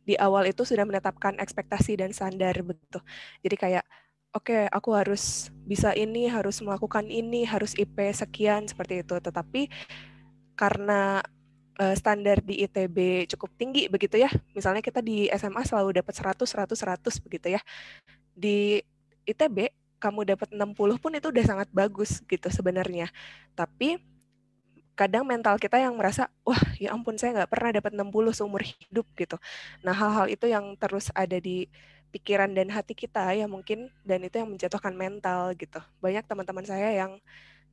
di awal itu sudah menetapkan ekspektasi dan standar begitu. Jadi kayak, oke, aku harus bisa ini, harus melakukan ini, harus IP sekian seperti itu. Tetapi karena standar di ITB cukup tinggi begitu ya. Misalnya kita di SMA selalu dapat 100 begitu ya. Di ITB kamu dapat 60 pun itu udah sangat bagus gitu sebenarnya. Tapi kadang mental kita yang merasa, wah ya ampun saya nggak pernah dapat 60 seumur hidup gitu. Nah hal-hal itu yang terus ada di pikiran dan hati kita ya mungkin, dan itu yang menjatuhkan mental gitu. Banyak teman-teman saya yang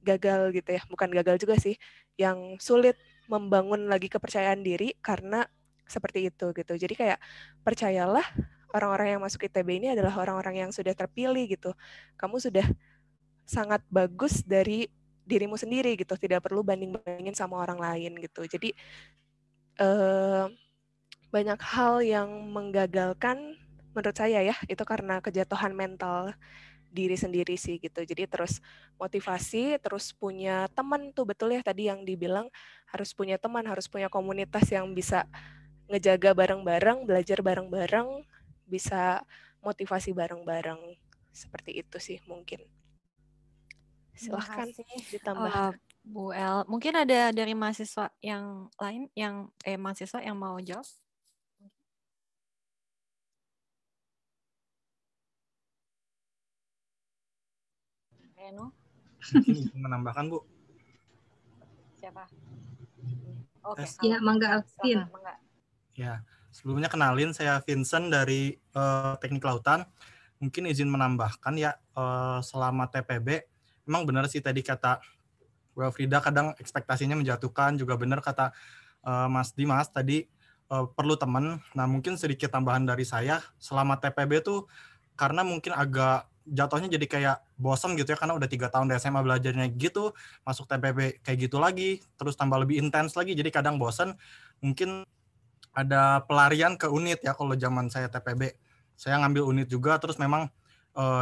gagal gitu ya, bukan gagal juga sih, yang sulit membangun lagi kepercayaan diri karena seperti itu gitu. Jadi kayak percayalah orang-orang yang masuk ITB ini adalah orang-orang yang sudah terpilih gitu. Kamu sudah sangat bagus dari dirimu sendiri gitu, tidak perlu banding-bandingin sama orang lain gitu. Jadi banyak hal yang menggagalkan menurut saya ya, itu karena kejatuhan mental diri sendiri sih gitu. Jadi terus motivasi, terus punya teman tuh, betul ya tadi yang dibilang, harus punya teman, harus punya komunitas yang bisa ngejaga bareng-bareng, belajar bareng-bareng, bisa motivasi bareng-bareng. Seperti itu sih mungkin. Silahkan ditambah. Bu El, mungkin ada dari mahasiswa yang lain yang mahasiswa yang mau jawab? Reno? Mungkin izin menambahkan, Bu. Siapa? Oke. Ya, Mangga Alvin. Ya, sebelumnya kenalin, saya Vincent dari Teknik Kelautan. Mungkin izin menambahkan ya, selama TPB, memang benar sih tadi kata Bu Frida, kadang ekspektasinya menjatuhkan, juga benar kata Mas Dimas tadi, perlu teman. Nah, mungkin sedikit tambahan dari saya, selama TPB tuh karena mungkin agak jatuhnya jadi kayak bosan gitu ya, karena udah 3 tahun di SMA belajarnya gitu, masuk TPB kayak gitu lagi, terus tambah lebih intens lagi, jadi kadang bosan. Mungkin ada pelarian ke unit ya, kalau zaman saya TPB. Saya ngambil unit juga, terus memang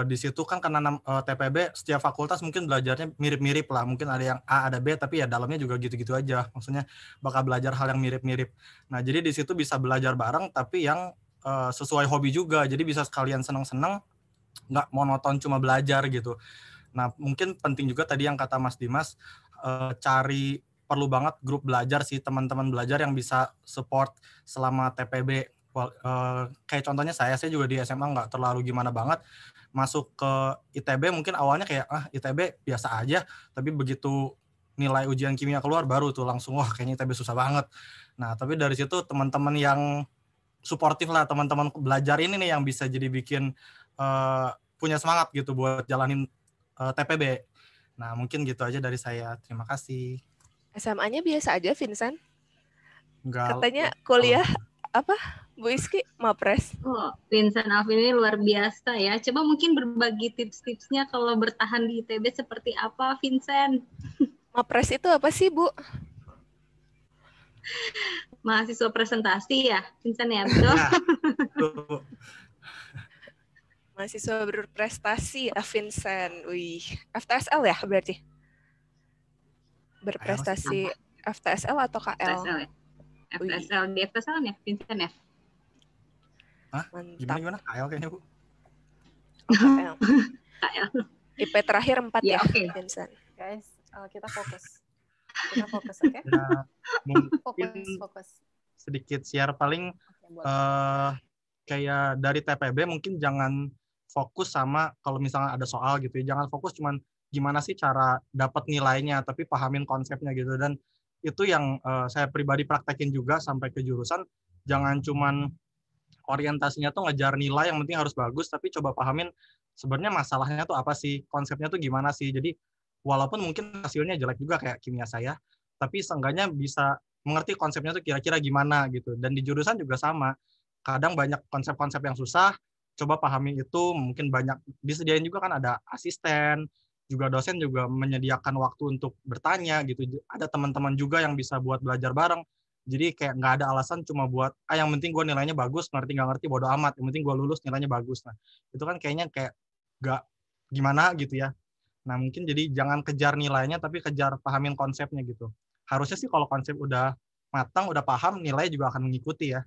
di situ kan karena TPB, setiap fakultas mungkin belajarnya mirip-mirip lah, mungkin ada yang A, ada B, tapi ya dalamnya juga gitu-gitu aja, maksudnya bakal belajar hal yang mirip-mirip. Nah, jadi di situ bisa belajar bareng, tapi yang sesuai hobi juga, jadi bisa sekalian senang-senang, nggak monoton cuma belajar gitu. Nah, mungkin penting juga tadi yang kata Mas Dimas, perlu banget grup belajar sih, teman-teman belajar yang bisa support selama TPB. Kayak contohnya saya juga di SMA nggak terlalu gimana banget, masuk ke ITB mungkin awalnya kayak ITB biasa aja, tapi begitu nilai ujian kimia keluar baru tuh langsung wah kayaknya ITB susah banget. Nah, tapi dari situ teman-teman yang suportif lah, teman-teman belajar ini nih yang bisa jadi bikin punya semangat gitu buat jalanin TPB. Nah, mungkin gitu aja dari saya. Terima kasih. SMA-nya biasa aja, Vincent? Enggak. Katanya kuliah apa, Bu Iski? Mapres. Oh, Vincent Alvin ini luar biasa ya. Coba mungkin berbagi tips-tipsnya kalau bertahan di ITB seperti apa, Vincent? Mapres itu apa sih, Bu? Mahasiswa presentasi ya, Vincent ya, betul? Mahasiswa berprestasi ya, Vincent. Wih, FTSL ya berarti? Berprestasi FTSL atau KL? FTSL ya. FTSL, di FTSL ya, Vincent ya? Hah? Gimana? KL kayaknya, Bu. KL. KL. IP terakhir 4 ya, Vincent. Guys, kita fokus. Oke? Ya, mungkin fokus. Sedikit share paling kayak dari TPB mungkin jangan fokus sama kalau misalnya ada soal gitu ya, jangan fokus cuman gimana sih cara dapat nilainya, tapi pahamin konsepnya gitu. Dan itu yang saya pribadi praktekin juga sampai ke jurusan, jangan cuman orientasinya tuh ngejar nilai yang penting harus bagus, tapi coba pahamin sebenarnya masalahnya tuh apa sih, konsepnya tuh gimana sih. Jadi walaupun mungkin hasilnya jelek juga kayak kimia saya, tapi seenggaknya bisa mengerti konsepnya tuh kira-kira gimana gitu. Dan di jurusan juga sama, kadang banyak konsep-konsep yang susah, coba pahami itu. Mungkin banyak disediain juga kan, ada asisten, juga dosen juga menyediakan waktu untuk bertanya gitu. Ada teman-teman juga yang bisa buat belajar bareng. Jadi kayak nggak ada alasan cuma buat yang penting gue nilainya bagus, ngerti nggak ngerti bodo amat, yang penting gue lulus nilainya bagus. Nah, itu kan kayaknya kayak nggak gimana gitu ya. Nah, mungkin jadi jangan kejar nilainya, tapi kejar pahamin konsepnya gitu. Harusnya sih kalau konsep udah matang, udah paham, nilai juga akan mengikuti ya.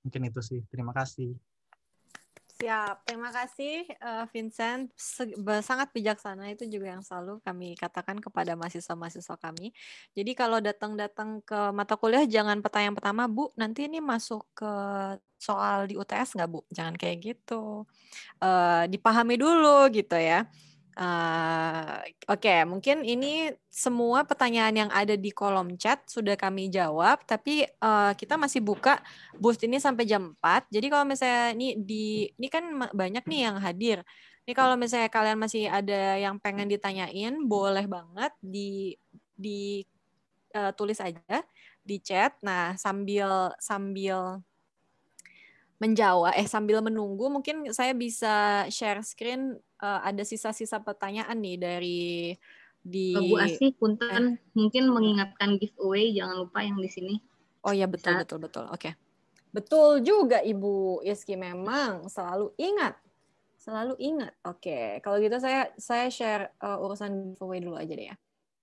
Mungkin itu sih. Terima kasih. Siap, terima kasih Vincent, sangat bijaksana, itu juga yang selalu kami katakan kepada mahasiswa-mahasiswa kami. Jadi kalau datang-datang ke mata kuliah jangan pertanyaan pertama, Bu, nanti ini masuk ke soal di UTS nggak, Bu? Jangan kayak gitu, dipahami dulu gitu ya. Oke, mungkin ini semua pertanyaan yang ada di kolom chat sudah kami jawab, tapi kita masih buka booth ini sampai jam 4. Jadi kalau misalnya ini kan banyak nih yang hadir. Ini kalau misalnya kalian masih ada yang pengen ditanyain, boleh banget tulis aja di chat. Nah, sambil sambil menunggu mungkin saya bisa share screen, ada sisa-sisa pertanyaan nih dari Bu Asih, punten mungkin mengingatkan giveaway, jangan lupa yang di sini. Oh ya, betul. Oke. Betul juga Ibu Iski, memang selalu ingat. Oke, kalau gitu saya share urusan giveaway dulu aja deh ya.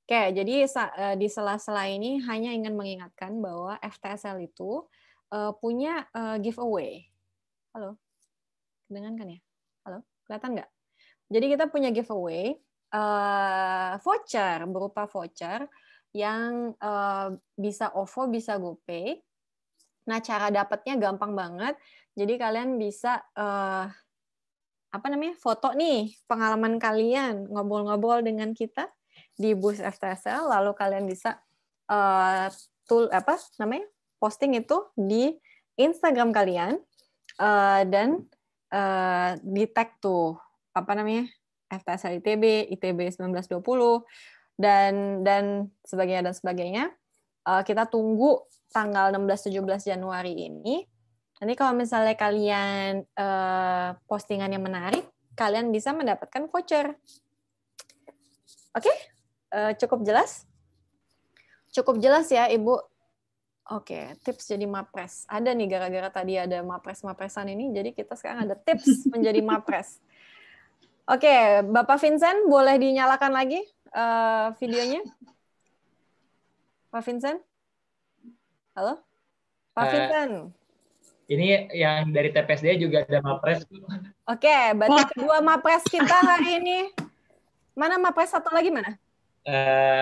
Oke, jadi di sela-sela ini hanya ingin mengingatkan bahwa FTSL itu punya giveaway. Halo, kedengaran kan ya? Halo, kelihatan nggak? Jadi kita punya giveaway voucher, berupa voucher yang bisa OVO, bisa GoPay. Nah, cara dapatnya gampang banget. Jadi kalian bisa foto nih pengalaman kalian ngobrol-ngobrol dengan kita di booth FTSL, lalu kalian bisa posting itu di Instagram kalian dan di tag tuh FTSL ITB 1920 dan sebagainya. Kita tunggu tanggal 16-17 Januari ini. Nanti kalau misalnya kalian postingannya menarik, kalian bisa mendapatkan voucher. Oke? Cukup jelas? Cukup jelas ya, Ibu? Oke, tips jadi mapres. Ada nih, gara-gara tadi ada mapres-mapresan ini, jadi kita sekarang ada tips menjadi mapres. Oke, Bapak Vincent, boleh dinyalakan lagi videonya? Pak Vincent? Halo? Pak Vincent? Ini yang dari TPSD juga ada mapres. Oke, berarti kedua mapres kita hari ini. Mana mapres satu lagi mana?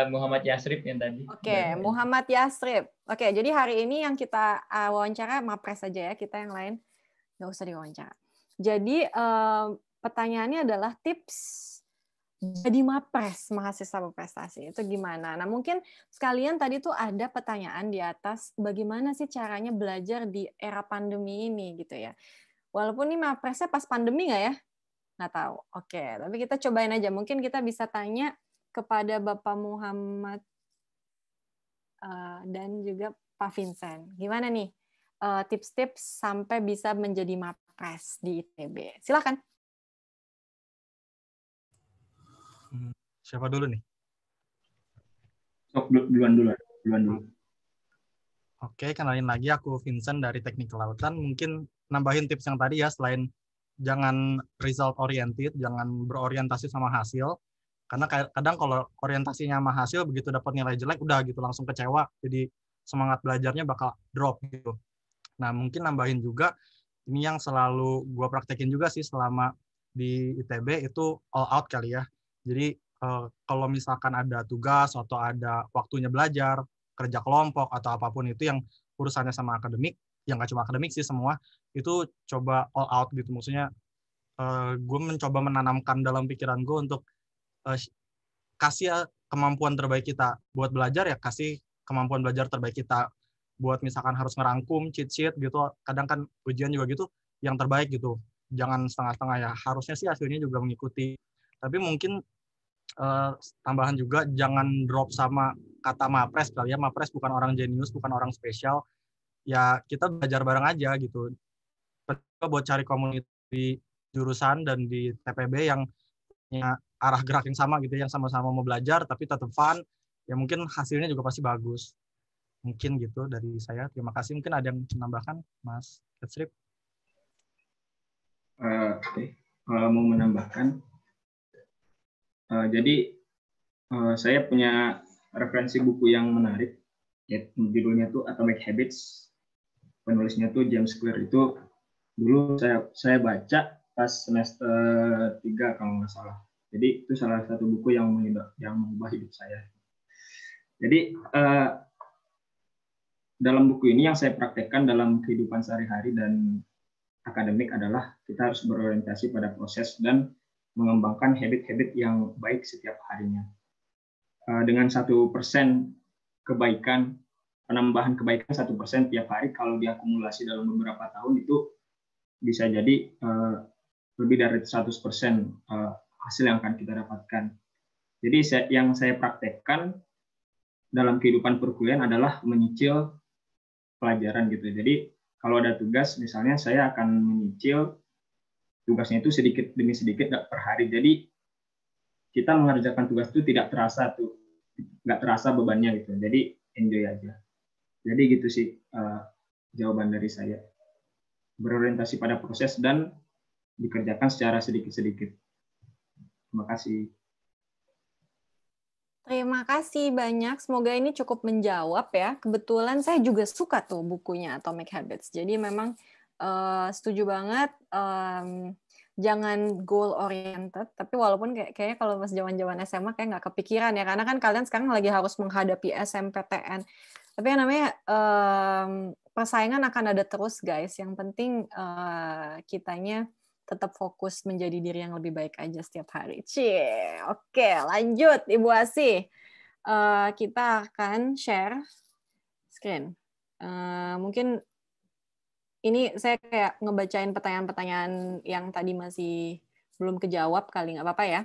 Muhammad Yasrib yang tadi. Oke, Muhammad Yasrib. Oke, jadi hari ini yang kita wawancara mapres saja ya, kita yang lain nggak usah diwawancara. Jadi pertanyaannya adalah tips jadi mapres mahasiswa berprestasi itu gimana? Nah, mungkin sekalian tadi tuh ada pertanyaan di atas bagaimana sih caranya belajar di era pandemi ini gitu ya. Walaupun ini mapresnya pas pandemi nggak ya? Nggak tahu. Oke, tapi kita cobain aja. Mungkin kita bisa tanya kepada Bapak Muhammad dan juga Pak Vincent. Gimana nih tips-tips sampai bisa menjadi mapres di ITB? Silakan. Siapa dulu nih? Duluan dulu. Oke, kenalin lagi, aku Vincent dari Teknik Kelautan. Mungkin nambahin tips yang tadi ya, selain jangan result oriented, jangan berorientasi sama hasil. Karena kadang kalau orientasinya sama hasil, begitu dapat nilai jelek, udah gitu langsung kecewa. Jadi semangat belajarnya bakal drop gitu. Nah, mungkin nambahin juga, ini yang selalu gue praktekin juga sih selama di ITB, itu all out kali ya. Jadi kalau misalkan ada tugas atau ada waktunya belajar, kerja kelompok atau apapun itu yang urusannya sama akademik, yang nggak cuma akademik sih semua, itu coba all out gitu. Maksudnya gue mencoba menanamkan dalam pikiran gue untuk kasih kemampuan terbaik kita. Buat belajar ya kasih kemampuan belajar terbaik kita. Buat misalkan harus ngerangkum, cheat sheet gitu, kadang kan ujian juga gitu, yang terbaik gitu. Jangan setengah-setengah ya, harusnya sih hasilnya juga mengikuti. Tapi mungkin tambahan juga jangan drop sama kata mapres kali ya. Mapres bukan orang jenius, bukan orang spesial. Ya kita belajar bareng aja gitu. Buat cari komunitas di jurusan dan di TPB yang punya arah gerak yang sama gitu, yang sama-sama mau belajar tapi tetap fun. Ya mungkin hasilnya juga pasti bagus. Mungkin gitu dari saya. Terima kasih. Mungkin ada yang menambahkan, Mas Yasrib? Oke. Kalau mau menambahkan, jadi saya punya referensi buku yang menarik, judulnya tuh Atomic Habits, penulisnya tuh James Clear. Itu dulu saya baca pas semester 3 kalau nggak salah. Jadi itu salah satu buku yang mengubah hidup saya. Jadi dalam buku ini yang saya praktekkan dalam kehidupan sehari-hari dan akademik adalah kita harus berorientasi pada proses dan mengembangkan habit-habit yang baik setiap harinya. Dengan 1% kebaikan, penambahan kebaikan 1% tiap hari, kalau diakumulasi dalam beberapa tahun itu bisa jadi lebih dari 100% hasil yang akan kita dapatkan. Jadi yang saya praktekkan dalam kehidupan perkuliahan adalah menyicil pelajaran gitu. Jadi kalau ada tugas, misalnya saya akan menyicil tugasnya itu sedikit demi sedikit per hari. Jadi kita mengerjakan tugas itu nggak terasa bebannya gitu. Jadi enjoy aja. Jadi gitu sih jawaban dari saya. Berorientasi pada proses dan dikerjakan secara sedikit-sedikit. Terima kasih. Terima kasih banyak. Semoga ini cukup menjawab ya. Kebetulan saya juga suka tuh bukunya Atomic Habits. Jadi memang setuju banget. Jangan goal oriented. Tapi walaupun kayaknya kalau pas zaman-zaman SMA kayak nggak kepikiran ya. Karena kan kalian sekarang lagi harus menghadapi SMPTN. Tapi yang namanya persaingan akan ada terus guys. Yang penting kitanya tetap fokus menjadi diri yang lebih baik aja setiap hari. Oke, lanjut Ibu Asih. Kita akan share screen. Mungkin ini saya kayak ngebacain pertanyaan-pertanyaan yang tadi masih belum kejawab kali, nggak apa-apa ya.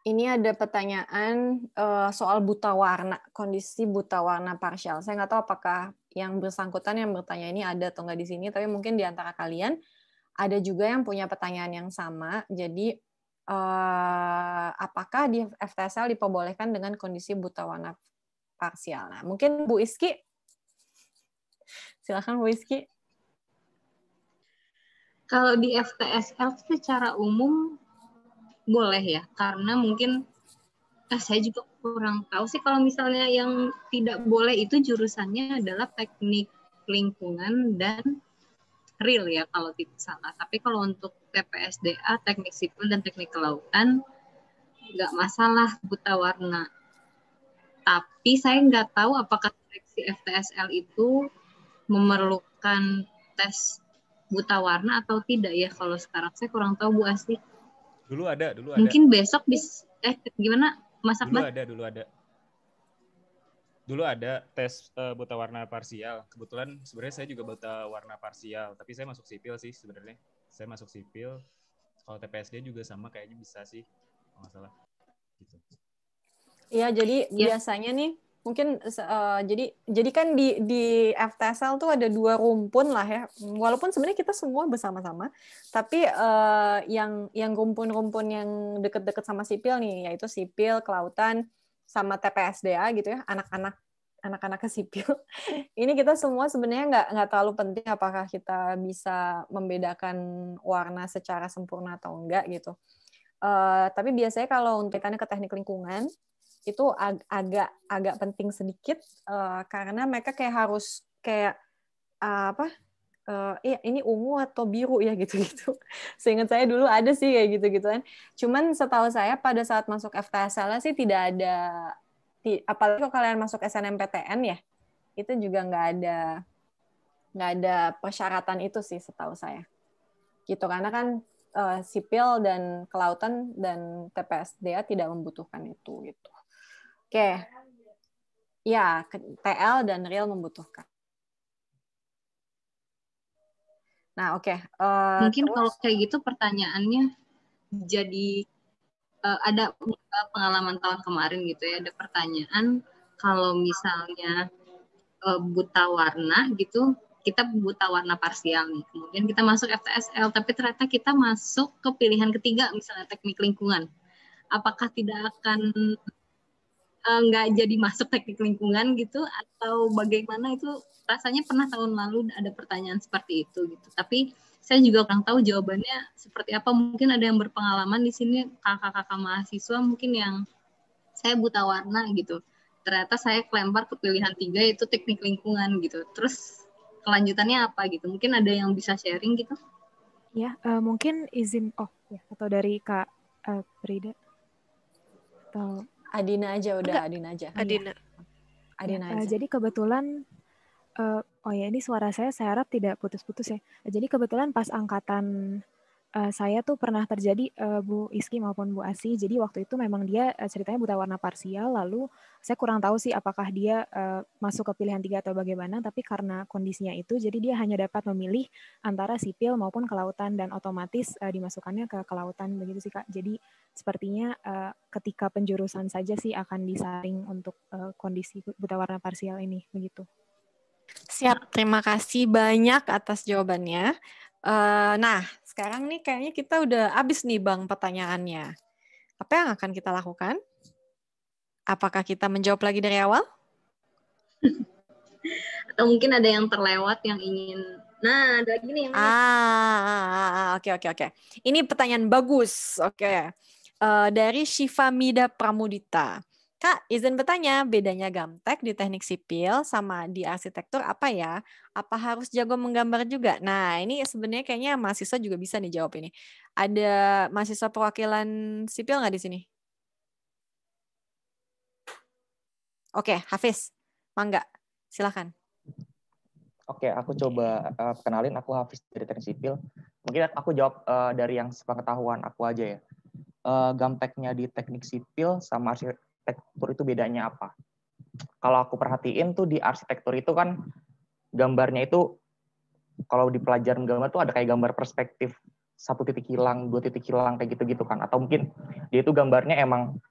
Ini ada pertanyaan soal buta warna, kondisi buta warna parsial. Saya nggak tahu apakah yang bersangkutan yang bertanya ini ada atau nggak di sini, tapi mungkin di antara kalian ada juga yang punya pertanyaan yang sama. Jadi, apakah di FTSL diperbolehkan dengan kondisi buta warna parsial? Nah, mungkin Bu Iski, silakan Bu Iski. Kalau di FTSL secara umum boleh ya, karena mungkin saya juga kurang tahu sih kalau misalnya yang tidak boleh itu jurusannya adalah teknik lingkungan dan real ya kalau tidak salah. Tapi kalau untuk TPSDA, teknik sipil dan teknik kelautan nggak masalah buta warna. Tapi saya nggak tahu apakah seleksi FTSL itu memerlukan tes buta warna atau tidak ya. Kalau sekarang saya kurang tahu Bu Asih. Dulu ada. Mungkin besok bisa gimana Mas Akbar? Dulu ada tes buta warna parsial. Kebetulan sebenarnya saya juga buta warna parsial, tapi saya masuk sipil sih sebenarnya. Saya masuk sipil. Kalau TPSD juga sama kayaknya bisa sih, kalau nggak salah. Gitu. Iya, jadi biasanya nih mungkin jadi kan di FTSL tuh ada 2 rumpun lah ya. Walaupun sebenarnya kita semua bersama-sama, tapi yang rumpun-rumpun yang deket-deket sama sipil nih, yaitu sipil, kelautan, sama TPSDA gitu ya, anak-anak ke sipil. Ini kita semua sebenarnya nggak terlalu penting apakah kita bisa membedakan warna secara sempurna atau enggak gitu. Tapi biasanya kalau untuk kaitannya ke teknik lingkungan itu agak penting sedikit karena mereka kayak harus kayak ini ungu atau biru ya gitu-gitu. Seingat saya dulu ada sih kayak gitu-gituan. Cuman setahu saya pada saat masuk FTSL sih tidak ada, apalagi kalau kalian masuk SNMPTN ya, itu juga nggak ada persyaratan itu sih setahu saya. Gitu karena kan sipil dan kelautan dan TPSDA tidak membutuhkan itu gitu. Oke. Ya, TL dan real membutuhkan. Nah, oke. Mungkin kalau kayak gitu pertanyaannya jadi ada pengalaman tahun kemarin gitu ya, ada pertanyaan kalau misalnya buta warna gitu, kita buta warna parsial nih. Kemudian kita masuk FTSL, tapi ternyata kita masuk ke pilihan ketiga, misalnya teknik lingkungan. Apakah tidak akan nggak jadi masuk teknik lingkungan gitu atau bagaimana? Itu rasanya pernah tahun lalu ada pertanyaan seperti itu gitu, tapi saya juga kurang tahu jawabannya seperti apa. Mungkin ada yang berpengalaman di sini, kakak-kakak mahasiswa mungkin yang saya buta warna gitu, ternyata saya kelempar ke pilihan 3 yaitu teknik lingkungan gitu, terus kelanjutannya apa gitu, mungkin ada yang bisa sharing gitu ya. Mungkin izin atau dari Kak Frida atau Adina aja udah. Adina aja. Jadi kebetulan ini suara saya harap tidak putus-putus ya. Jadi kebetulan pas angkatan saya tuh pernah terjadi Bu Iski maupun Bu Asih. Jadi waktu itu memang dia ceritanya buta warna parsial, lalu saya kurang tahu sih apakah dia masuk ke pilihan 3 atau bagaimana, tapi karena kondisinya itu jadi dia hanya dapat memilih antara sipil maupun kelautan dan otomatis dimasukkannya ke kelautan begitu sih Kak. Jadi sepertinya ketika penjurusan saja sih akan disaring untuk kondisi buta warna parsial ini begitu. Siap, terima kasih banyak atas jawabannya. Nah, sekarang nih kayaknya kita udah habis nih Bang pertanyaannya. Apa yang akan kita lakukan? Apakah kita menjawab lagi dari awal? Atau mungkin ada yang terlewat yang ingin... Nah, ada lagi nih. Oke. Ini pertanyaan bagus. Oke. Dari Shiva Mida Pramudita. Kak, izin bertanya, bedanya Gamtek di teknik sipil sama di arsitektur apa ya? Apa harus jago menggambar juga? Nah, ini sebenarnya kayaknya mahasiswa juga bisa nih jawab ini. Ada mahasiswa perwakilan sipil nggak di sini? Oke, Hafiz. Mangga, silakan. Oke, aku coba kenalin, aku Hafiz dari teknik sipil. Mungkin aku jawab dari yang sepengetahuan aku aja ya. Gamteknya di teknik sipil sama arsitektur itu bedanya apa? Kalau aku perhatiin tuh di arsitektur itu kan gambarnya itu kalau di pelajaran gambar tuh ada kayak gambar perspektif 1 titik hilang, 2 titik hilang kayak gitu-gitu kan. Atau mungkin dia itu gambarnya emang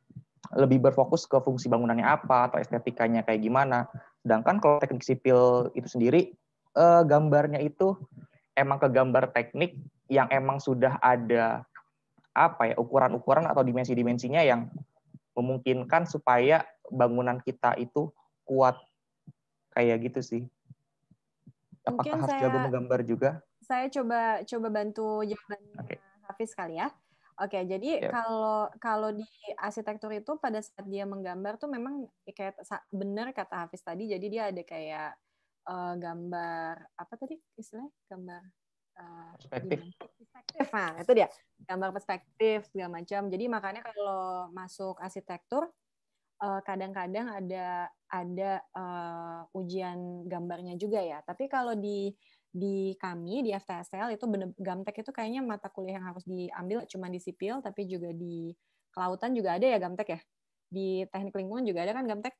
lebih berfokus ke fungsi bangunannya apa atau estetikanya kayak gimana. Sedangkan kalau teknik sipil itu sendiri gambarnya itu emang ke gambar teknik yang emang sudah ada apa ya ukuran-ukuran atau dimensi-dimensinya yang memungkinkan supaya bangunan kita itu kuat kayak gitu sih. Apakah harus jago menggambar juga? Saya coba bantu jawabannya Hafiz kali ya. Oke, jadi kalau di arsitektur itu pada saat dia menggambar tuh memang kayak benar kata Hafiz tadi, jadi dia ada kayak gambar apa tadi istilahnya gambar perspektif. Nah, itu dia gambar perspektif segala macam. Jadi makanya kalau masuk arsitektur kadang-kadang ada ujian gambarnya juga ya. Tapi kalau di kami di FTSL itu Gamtek itu kayaknya mata kuliah yang harus diambil cuma di sipil, tapi juga di kelautan juga ada ya Gamtek ya. Di teknik lingkungan juga ada kan Gamtek.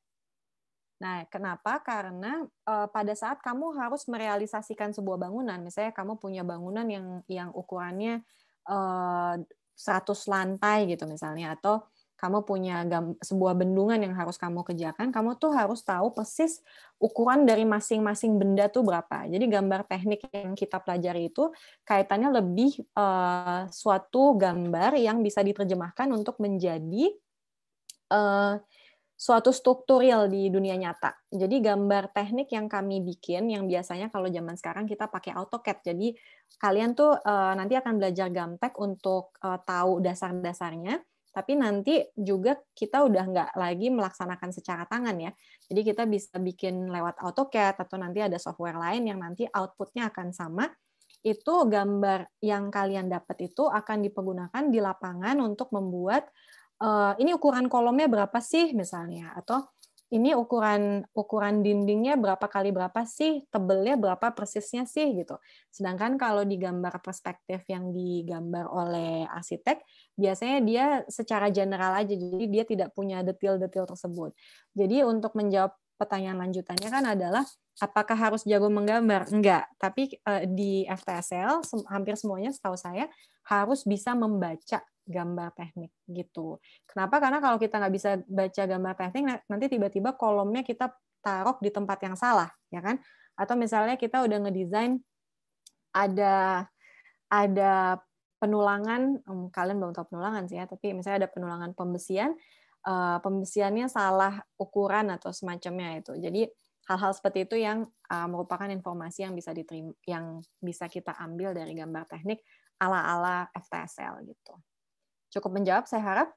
Nah, kenapa? Karena pada saat kamu harus merealisasikan sebuah bangunan, misalnya kamu punya bangunan yang ukurannya 100 lantai gitu misalnya, atau kamu punya sebuah bendungan yang harus kamu kerjakan, kamu tuh harus tahu persis ukuran dari masing-masing benda tuh berapa. Jadi gambar teknik yang kita pelajari itu kaitannya lebih suatu gambar yang bisa diterjemahkan untuk menjadi suatu struktur real di dunia nyata. Jadi gambar teknik yang kami bikin, yang biasanya kalau zaman sekarang kita pakai AutoCAD. Jadi kalian tuh nanti akan belajar Gamtek untuk tahu dasar-dasarnya, tapi nanti juga kita udah nggak lagi melaksanakan secara tangan ya. Jadi kita bisa bikin lewat AutoCAD atau nanti ada software lain yang nanti outputnya akan sama. Itu gambar yang kalian dapat itu akan dipergunakan di lapangan untuk membuat ini ukuran kolomnya berapa sih misalnya, atau ini ukuran dindingnya berapa kali berapa sih, tebelnya berapa persisnya sih gitu. Sedangkan kalau di gambar perspektif yang digambar oleh arsitek, biasanya dia secara general aja, jadi dia tidak punya detail-detail tersebut. Jadi untuk menjawab pertanyaan lanjutannya kan adalah apakah harus jago menggambar? Enggak, tapi di FTSL hampir semuanya setahu saya harus bisa membaca gambar teknik gitu. Kenapa? Karena kalau kita nggak bisa baca gambar teknik, nanti tiba-tiba kolomnya kita taruh di tempat yang salah, ya kan? Atau misalnya kita udah ngedesain ada penulangan, kalian belum tahu penulangan sih ya, tapi misalnya ada penulangan pembesian, pembesiannya salah ukuran atau semacamnya itu. Jadi hal-hal seperti itu yang merupakan informasi yang bisa diterima, yang bisa kita ambil dari gambar teknik ala-ala FTSL gitu. Cukup menjawab, saya harap.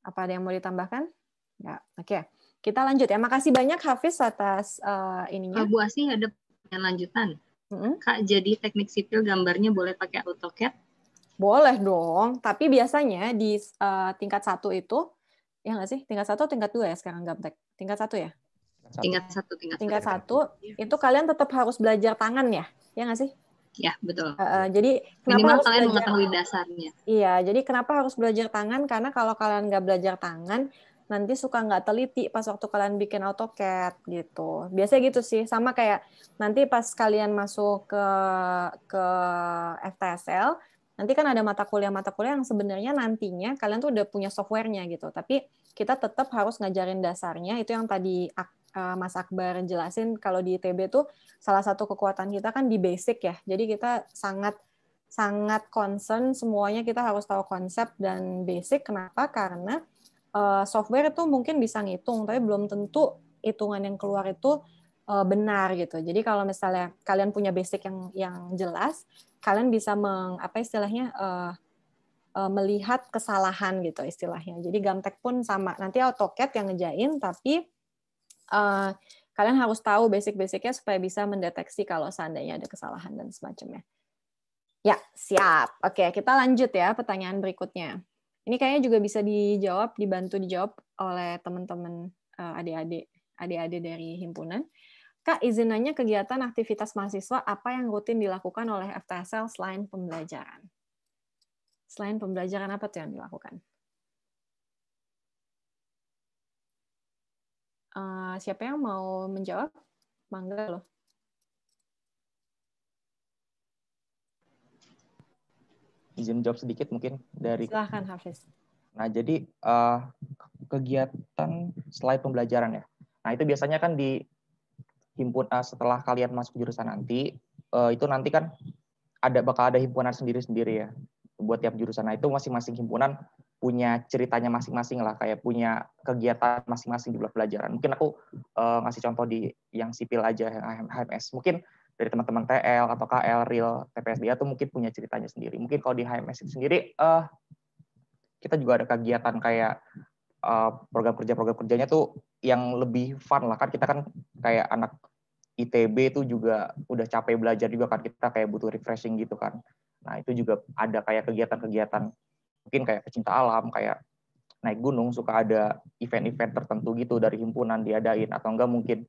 Apa ada yang mau ditambahkan? Ya, oke. Kita lanjut ya. Makasih banyak Hafiz atas ininya. Bu Asih ada pertanyaan lanjutan. Kak, jadi teknik sipil gambarnya boleh pakai AutoCAD? Boleh dong. Tapi biasanya di tingkat 1 itu, ya nggak sih? Tingkat 1 atau tingkat 2 ya sekarang Gamtek? Tingkat 1 ya? Tingkat 1 itu kalian tetap harus belajar tangan ya? Ya nggak sih? Ya, betul. Jadi minimal kalian mengetahui dasarnya. Iya, jadi kenapa harus belajar tangan? Karena kalau kalian nggak belajar tangan, nanti suka nggak teliti pas waktu kalian bikin AutoCAD gitu. Biasanya gitu sih, sama kayak nanti pas kalian masuk ke FTSL, nanti kan ada mata kuliah yang sebenarnya nantinya kalian tuh udah punya softwarenya gitu. Tapi kita tetap harus ngajarin dasarnya, itu yang tadi Mas Akbar jelasin, kalau di ITB tuh salah satu kekuatan kita kan di basic ya. Jadi kita sangat concern semuanya, kita harus tahu konsep dan basic. Kenapa? Karena software itu mungkin bisa ngitung, tapi belum tentu hitungan yang keluar itu benar gitu. Jadi kalau misalnya kalian punya basic yang jelas, kalian bisa melihat kesalahan gitu istilahnya. Jadi Gamtek pun sama. Nanti AutoCAD yang ngejain, tapi kalian harus tahu basic-basicnya supaya bisa mendeteksi kalau seandainya ada kesalahan dan semacamnya. Ya, siap. Oke, kita lanjut ya pertanyaan berikutnya. Ini kayaknya juga bisa dibantu dijawab oleh teman-teman adik-adik dari himpunan. Kak, izin nanya kegiatan aktivitas mahasiswa apa yang rutin dilakukan oleh FTSL selain pembelajaran? Selain pembelajaran apa tuh yang dilakukan? Siapa yang mau menjawab? Mangga loh. Izin jawab sedikit mungkin dari. Silahkan Hafiz. Nah, jadi kegiatan selain pembelajaran ya. Nah, itu biasanya kan di setelah kalian masuk jurusan nanti, itu nanti kan bakal ada himpunan sendiri-sendiri ya buat tiap jurusan. Nah, itu masing-masing himpunan punya ceritanya masing-masing lah, kayak punya kegiatan masing-masing di pelajaran. Mungkin aku ngasih contoh di yang sipil aja, yang HMS. Mungkin dari teman-teman TL atau KL, Real, TPSDA tuh mungkin punya ceritanya sendiri. Mungkin kalau di HMS itu sendiri, kita juga ada kegiatan kayak program kerjanya tuh yang lebih fun lah. Kan kita kan kayak anak ITB itu juga udah capek belajar juga kan, kita kayak butuh refreshing gitu kan. Nah itu juga ada kayak kegiatan-kegiatan mungkin kayak pecinta alam, kayak naik gunung, suka ada event-event tertentu gitu dari himpunan diadain, atau enggak mungkin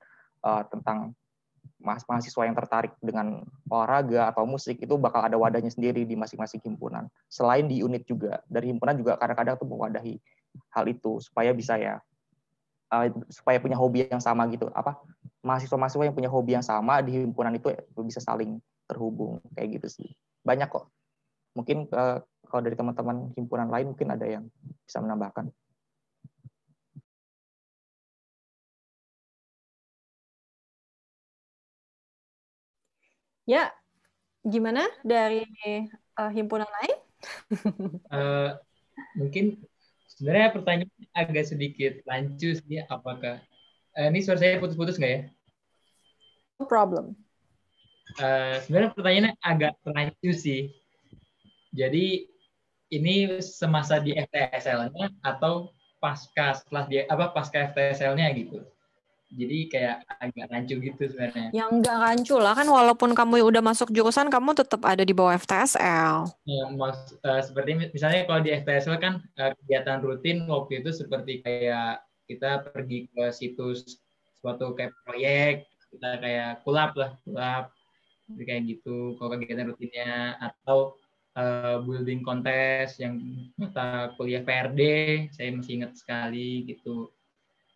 tentang mahasiswa yang tertarik dengan olahraga atau musik, itu bakal ada wadahnya sendiri di masing-masing himpunan. Selain di unit juga, dari himpunan juga kadang-kadang tuh mewadahi hal itu supaya bisa supaya punya hobi yang sama gitu. Mahasiswa-mahasiswa yang punya hobi yang sama di himpunan itu bisa saling terhubung kayak gitu sih. Banyak kok. Mungkin kalau dari teman-teman himpunan lain mungkin ada yang bisa menambahkan. Ya, gimana dari himpunan lain? Mungkin sebenarnya pertanyaannya agak sedikit lanjut sih. Apakah ini suara saya putus-putus nggak ya? No problem. Sebenarnya pertanyaannya agak lanjut sih. Jadi ini semasa di FTSL-nya atau pasca FTSL-nya gitu. Jadi kayak agak rancu gitu sebenarnya. Ya enggak rancu lah, kan walaupun kamu udah masuk jurusan, kamu tetap ada di bawah FTSL. Seperti misalnya kalau di FTSL kan kegiatan rutin waktu itu seperti kayak kita pergi ke situs suatu kayak proyek, kita kayak kulap, jadi kayak gitu kalau kegiatan rutinnya, atau building contest yang mata kuliah PRD, saya masih ingat sekali gitu.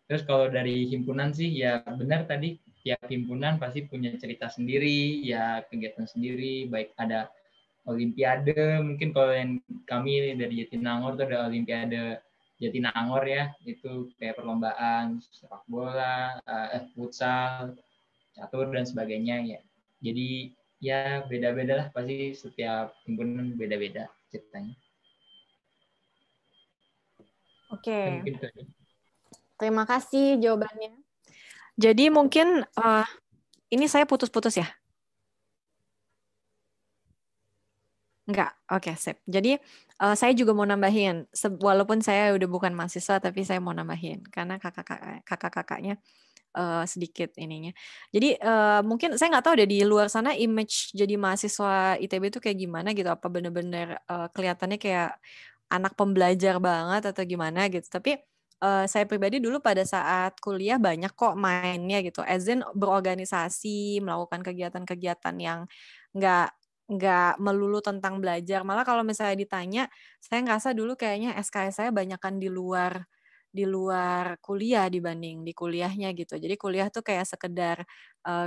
Terus kalau dari himpunan sih ya benar tadi, tiap himpunan pasti punya cerita sendiri, ya kegiatan sendiri, baik ada olimpiade, mungkin kalau yang kami dari Jatinangor itu ada olimpiade Jatinangor ya, itu kayak perlombaan sepak bola, futsal, catur dan sebagainya ya. Jadi ya beda-beda lah, pasti setiap himpunan beda-beda ceritanya. Oke. Terima kasih jawabannya. Jadi mungkin ini saya putus-putus ya? Enggak, oke, sip. Jadi saya juga mau nambahin, walaupun saya udah bukan mahasiswa, tapi saya mau nambahin karena kakak-kakaknya sedikit ininya. Jadi mungkin saya nggak tahu deh di luar sana image jadi mahasiswa ITB itu kayak gimana gitu. Apa bener-bener kelihatannya kayak anak pembelajar banget atau gimana gitu. Tapi saya pribadi dulu pada saat kuliah banyak kok mainnya gitu. As in berorganisasi, melakukan kegiatan-kegiatan yang nggak melulu tentang belajar. Malah kalau misalnya ditanya, saya ngerasa dulu kayaknya SKS saya banyakan di luar kuliah dibanding di kuliahnya gitu. Jadi kuliah tuh kayak sekedar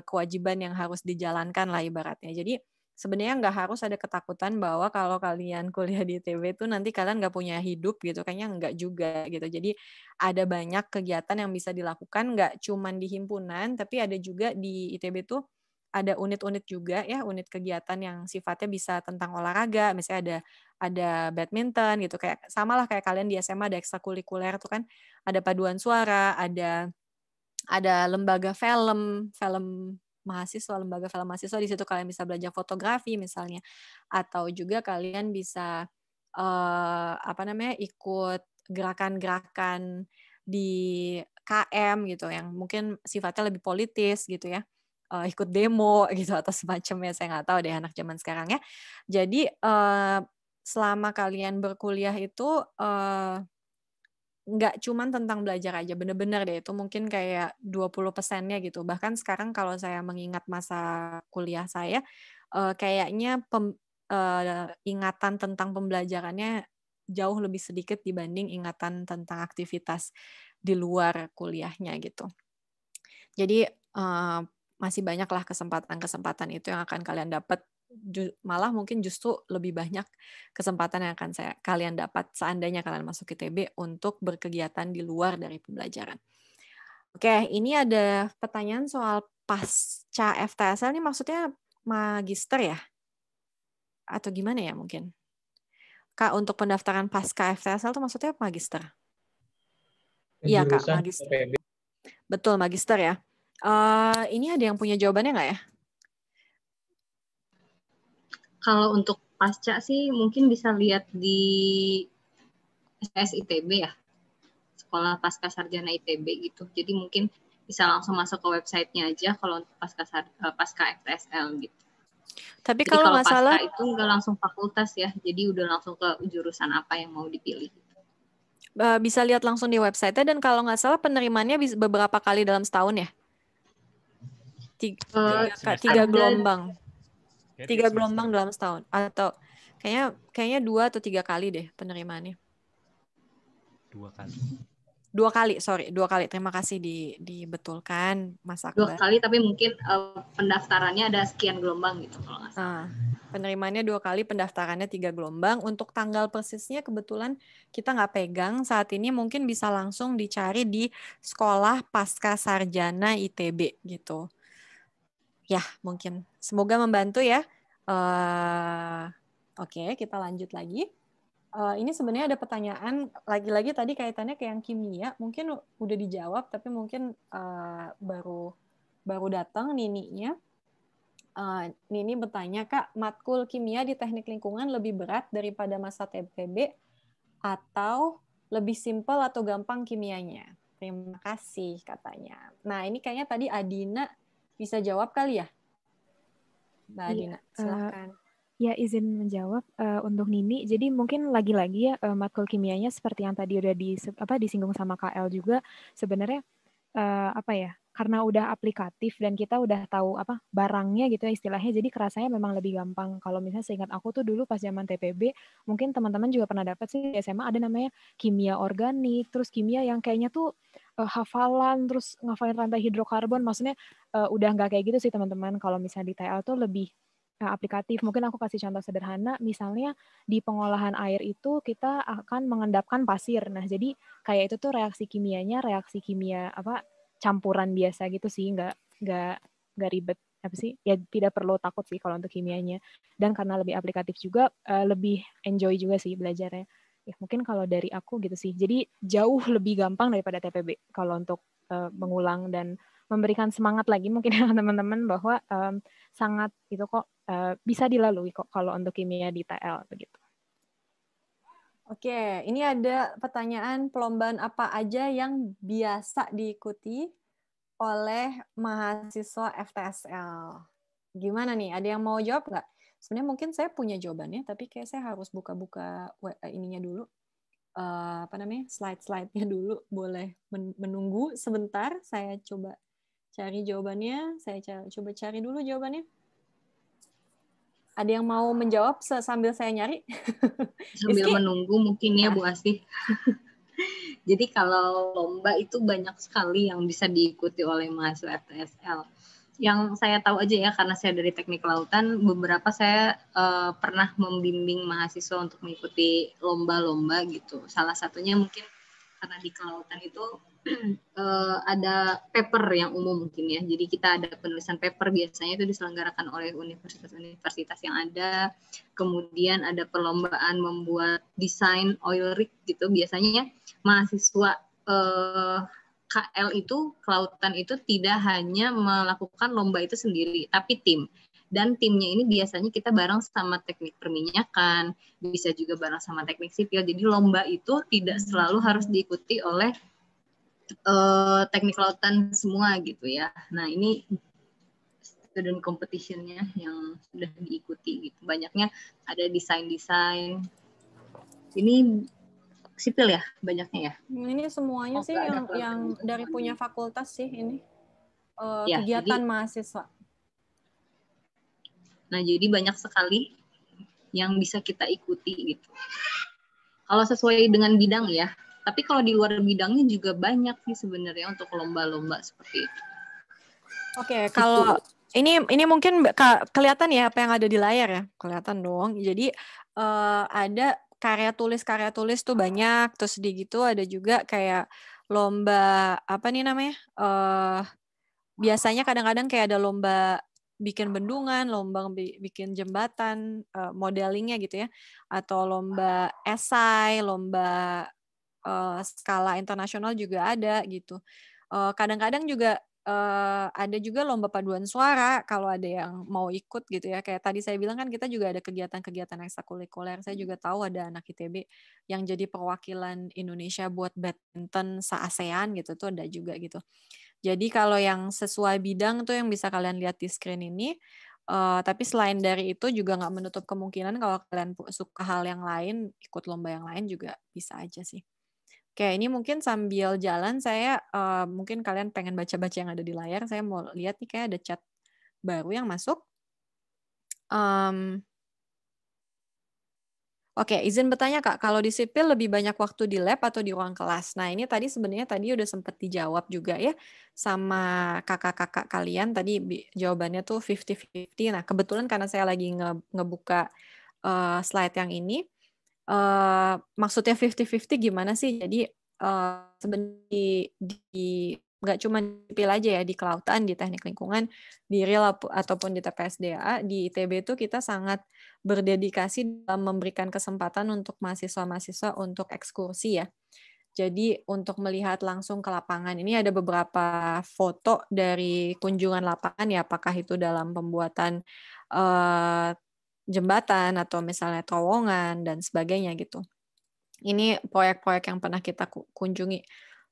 kewajiban yang harus dijalankan lah ibaratnya. Jadi sebenarnya nggak harus ada ketakutan bahwa kalau kalian kuliah di ITB itu nanti kalian nggak punya hidup gitu, kayaknya nggak juga gitu. Jadi ada banyak kegiatan yang bisa dilakukan, nggak cuman di himpunan, tapi ada juga di ITB tuh ada unit-unit juga ya, unit kegiatan yang sifatnya bisa tentang olahraga, misalnya ada badminton gitu, kayak samalah kayak kalian di SMA ada ekstrakurikuler tuh kan, ada paduan suara, ada lembaga film mahasiswa, lembaga film mahasiswa, di situ kalian bisa belajar fotografi misalnya, atau juga kalian bisa ikut gerakan-gerakan di KM gitu yang mungkin sifatnya lebih politis gitu ya, ikut demo gitu atau semacamnya, saya nggak tahu deh anak zaman sekarang ya. Jadi selama kalian berkuliah itu nggak cuman tentang belajar aja, bener-bener deh itu mungkin kayak 20%-nya gitu. Bahkan sekarang kalau saya mengingat masa kuliah saya, kayaknya ingatan tentang pembelajarannya jauh lebih sedikit dibanding ingatan tentang aktivitas di luar kuliahnya gitu. Jadi masih banyaklah kesempatan-kesempatan itu yang akan kalian dapat, malah mungkin justru lebih banyak kesempatan yang akan kalian dapat seandainya kalian masuk ITB untuk berkegiatan di luar dari pembelajaran. Oke, ini ada pertanyaan soal pasca FTSL, ini maksudnya magister ya? Atau gimana ya mungkin? Kak, untuk pendaftaran pasca FTSL itu maksudnya magister? Iya Kak, magister. Betul, magister ya. Ini ada yang punya jawabannya nggak ya? Kalau untuk pasca sih mungkin bisa lihat di SITB ya, Sekolah Pasca Sarjana ITB gitu. Jadi mungkin bisa langsung masuk ke websitenya aja kalau untuk pasca FTSL gitu. Tapi jadi kalau nggak salah itu nggak langsung fakultas ya, jadi udah langsung ke jurusan apa yang mau dipilih. Bisa lihat langsung di website-nya, dan kalau nggak salah penerimaannya beberapa kali dalam setahun ya? Tiga gelombang. 3 gelombang dalam setahun, atau kayaknya 2 atau 3 kali deh penerimaannya. 2 kali. 2 kali. Terima kasih dibetulkan Mas Akbar. 2 kali, tapi mungkin pendaftarannya ada sekian gelombang gitu kalau nggak salah. Penerimaannya 2 kali, pendaftarannya 3 gelombang. Untuk tanggal persisnya kebetulan kita nggak pegang saat ini, mungkin bisa langsung dicari di Sekolah Pasca Sarjana ITB gitu. Ya, mungkin. Semoga membantu ya. Oke, kita lanjut lagi. Ini sebenarnya ada pertanyaan, lagi-lagi tadi kaitannya ke yang kimia. Mungkin udah dijawab, tapi mungkin baru datang Nininya. Nini bertanya, Kak, matkul kimia di teknik lingkungan lebih berat daripada masa TPB atau lebih simpel atau gampang kimianya? Terima kasih, katanya. Nah, ini kayaknya tadi Adina bisa jawab kali ya? Mbak Adina, silakan. Ya, izin menjawab untuk Nini. Jadi mungkin lagi-lagi ya matkul kimianya seperti yang tadi udah disinggung sama KL juga, sebenarnya karena udah aplikatif dan kita udah tahu barangnya gitu ya istilahnya, jadi kerasanya memang lebih gampang. Kalau misalnya seingat aku tuh dulu pas zaman TPB, mungkin teman-teman juga pernah dapat sih di SMA ada namanya kimia organik, terus kimia yang kayaknya tuh hafalan, terus ngafalin rantai hidrokarbon, maksudnya udah nggak kayak gitu sih teman-teman. Kalau misalnya di TL tuh lebih aplikatif. Mungkin aku kasih contoh sederhana, misalnya di pengolahan air itu kita akan mengendapkan pasir. Nah, jadi kayak itu tuh reaksi kimianya, reaksi kimia campuran biasa gitu sih, nggak ribet ya, tidak perlu takut sih kalau untuk kimianya. Dan karena lebih aplikatif juga, lebih enjoy juga sih belajarnya. Ya mungkin kalau dari aku gitu sih. Jadi jauh lebih gampang daripada TPB kalau untuk mengulang dan memberikan semangat lagi mungkin teman-teman bahwa sangat itu kok bisa dilalui kok kalau untuk kimia di TL begitu. Oke, ini ada pertanyaan, perlombaan apa aja yang biasa diikuti oleh mahasiswa FTSL? Gimana nih? Ada yang mau jawab nggak? Sebenarnya mungkin saya punya jawabannya, tapi kayak saya harus buka-buka ininya dulu. Slide-slide-nya dulu. Boleh menunggu sebentar, saya coba cari jawabannya. Saya coba cari dulu jawabannya. Ada yang mau menjawab sambil saya nyari? Sambil menunggu mungkin ya Bu Asih. Jadi kalau lomba itu banyak sekali yang bisa diikuti oleh mahasiswa FTSL. yang saya tahu aja ya, karena saya dari teknik kelautan, beberapa saya pernah membimbing mahasiswa untuk mengikuti lomba-lomba gitu. Salah satunya mungkin karena di kelautan itu ada paper yang umum mungkin ya. Jadi kita ada penulisan paper, biasanya itu diselenggarakan oleh universitas-universitas yang ada. Kemudian ada perlombaan membuat desain oil rig gitu. Biasanya mahasiswa KL itu, kelautan itu tidak hanya melakukan lomba itu sendiri, tapi tim. Dan timnya ini biasanya kita bareng sama teknik perminyakan, bisa juga bareng sama teknik sipil. Jadi lomba itu tidak selalu harus diikuti oleh teknik kelautan semua gitu ya. Nah ini student competition-nya yang sudah diikuti gitu. Banyaknya ada desain-desain. Ini sipil ya banyaknya ya. Ini semuanya sih yang dari punya fakultas sih ini ya, kegiatan jadi, mahasiswa. Nah jadi banyak sekali yang bisa kita ikuti gitu. Kalau sesuai dengan bidang ya. Tapi kalau di luar bidangnya juga banyak sih sebenarnya untuk lomba-lomba seperti itu. Oke, kalau ini mungkin kelihatan ya apa yang ada di layar ya, kelihatan dong. Jadi ada karya tulis tuh banyak, terus di gitu ada juga kayak lomba apa nih namanya? Biasanya kadang-kadang kayak ada lomba bikin bendungan, lomba bikin jembatan, modelingnya gitu ya, atau lomba esai, lomba skala internasional juga ada gitu. Kadang-kadang juga ada juga lomba paduan suara kalau ada yang mau ikut gitu ya. Kayak tadi saya bilang kan kita juga ada kegiatan-kegiatan ekstrakurikuler. Saya juga tahu ada anak ITB yang jadi perwakilan Indonesia buat badminton se-ASEAN gitu tuh ada juga gitu. Jadi kalau yang sesuai bidang tuh yang bisa kalian lihat di screen ini. Tapi selain dari itu juga nggak menutup kemungkinan kalau kalian suka hal yang lain, ikut lomba yang lain juga bisa aja sih. Oke, ini mungkin sambil jalan saya mungkin kalian pengen baca-baca yang ada di layar. Saya mau lihat nih kayak ada chat baru yang masuk. Oke, izin bertanya Kak, kalau di sipil lebih banyak waktu di lab atau di ruang kelas? Nah, ini tadi sebenarnya udah sempat dijawab juga ya sama kakak-kakak kalian. Tadi jawabannya tuh 50-50. Nah, kebetulan karena saya lagi ngebuka slide yang ini, maksudnya 50-50 gimana sih? Jadi sebenarnya nggak cuma sipil aja ya, di kelautan, di teknik lingkungan, di RIL ataupun di TPSDA, di ITB itu kita sangat berdedikasi dalam memberikan kesempatan untuk mahasiswa-mahasiswa untuk ekskursi ya. Jadi untuk melihat langsung ke lapangan, ini ada beberapa foto dari kunjungan lapangan ya, apakah itu dalam pembuatan jembatan atau misalnya terowongan dan sebagainya gitu. Ini proyek-proyek yang pernah kita kunjungi.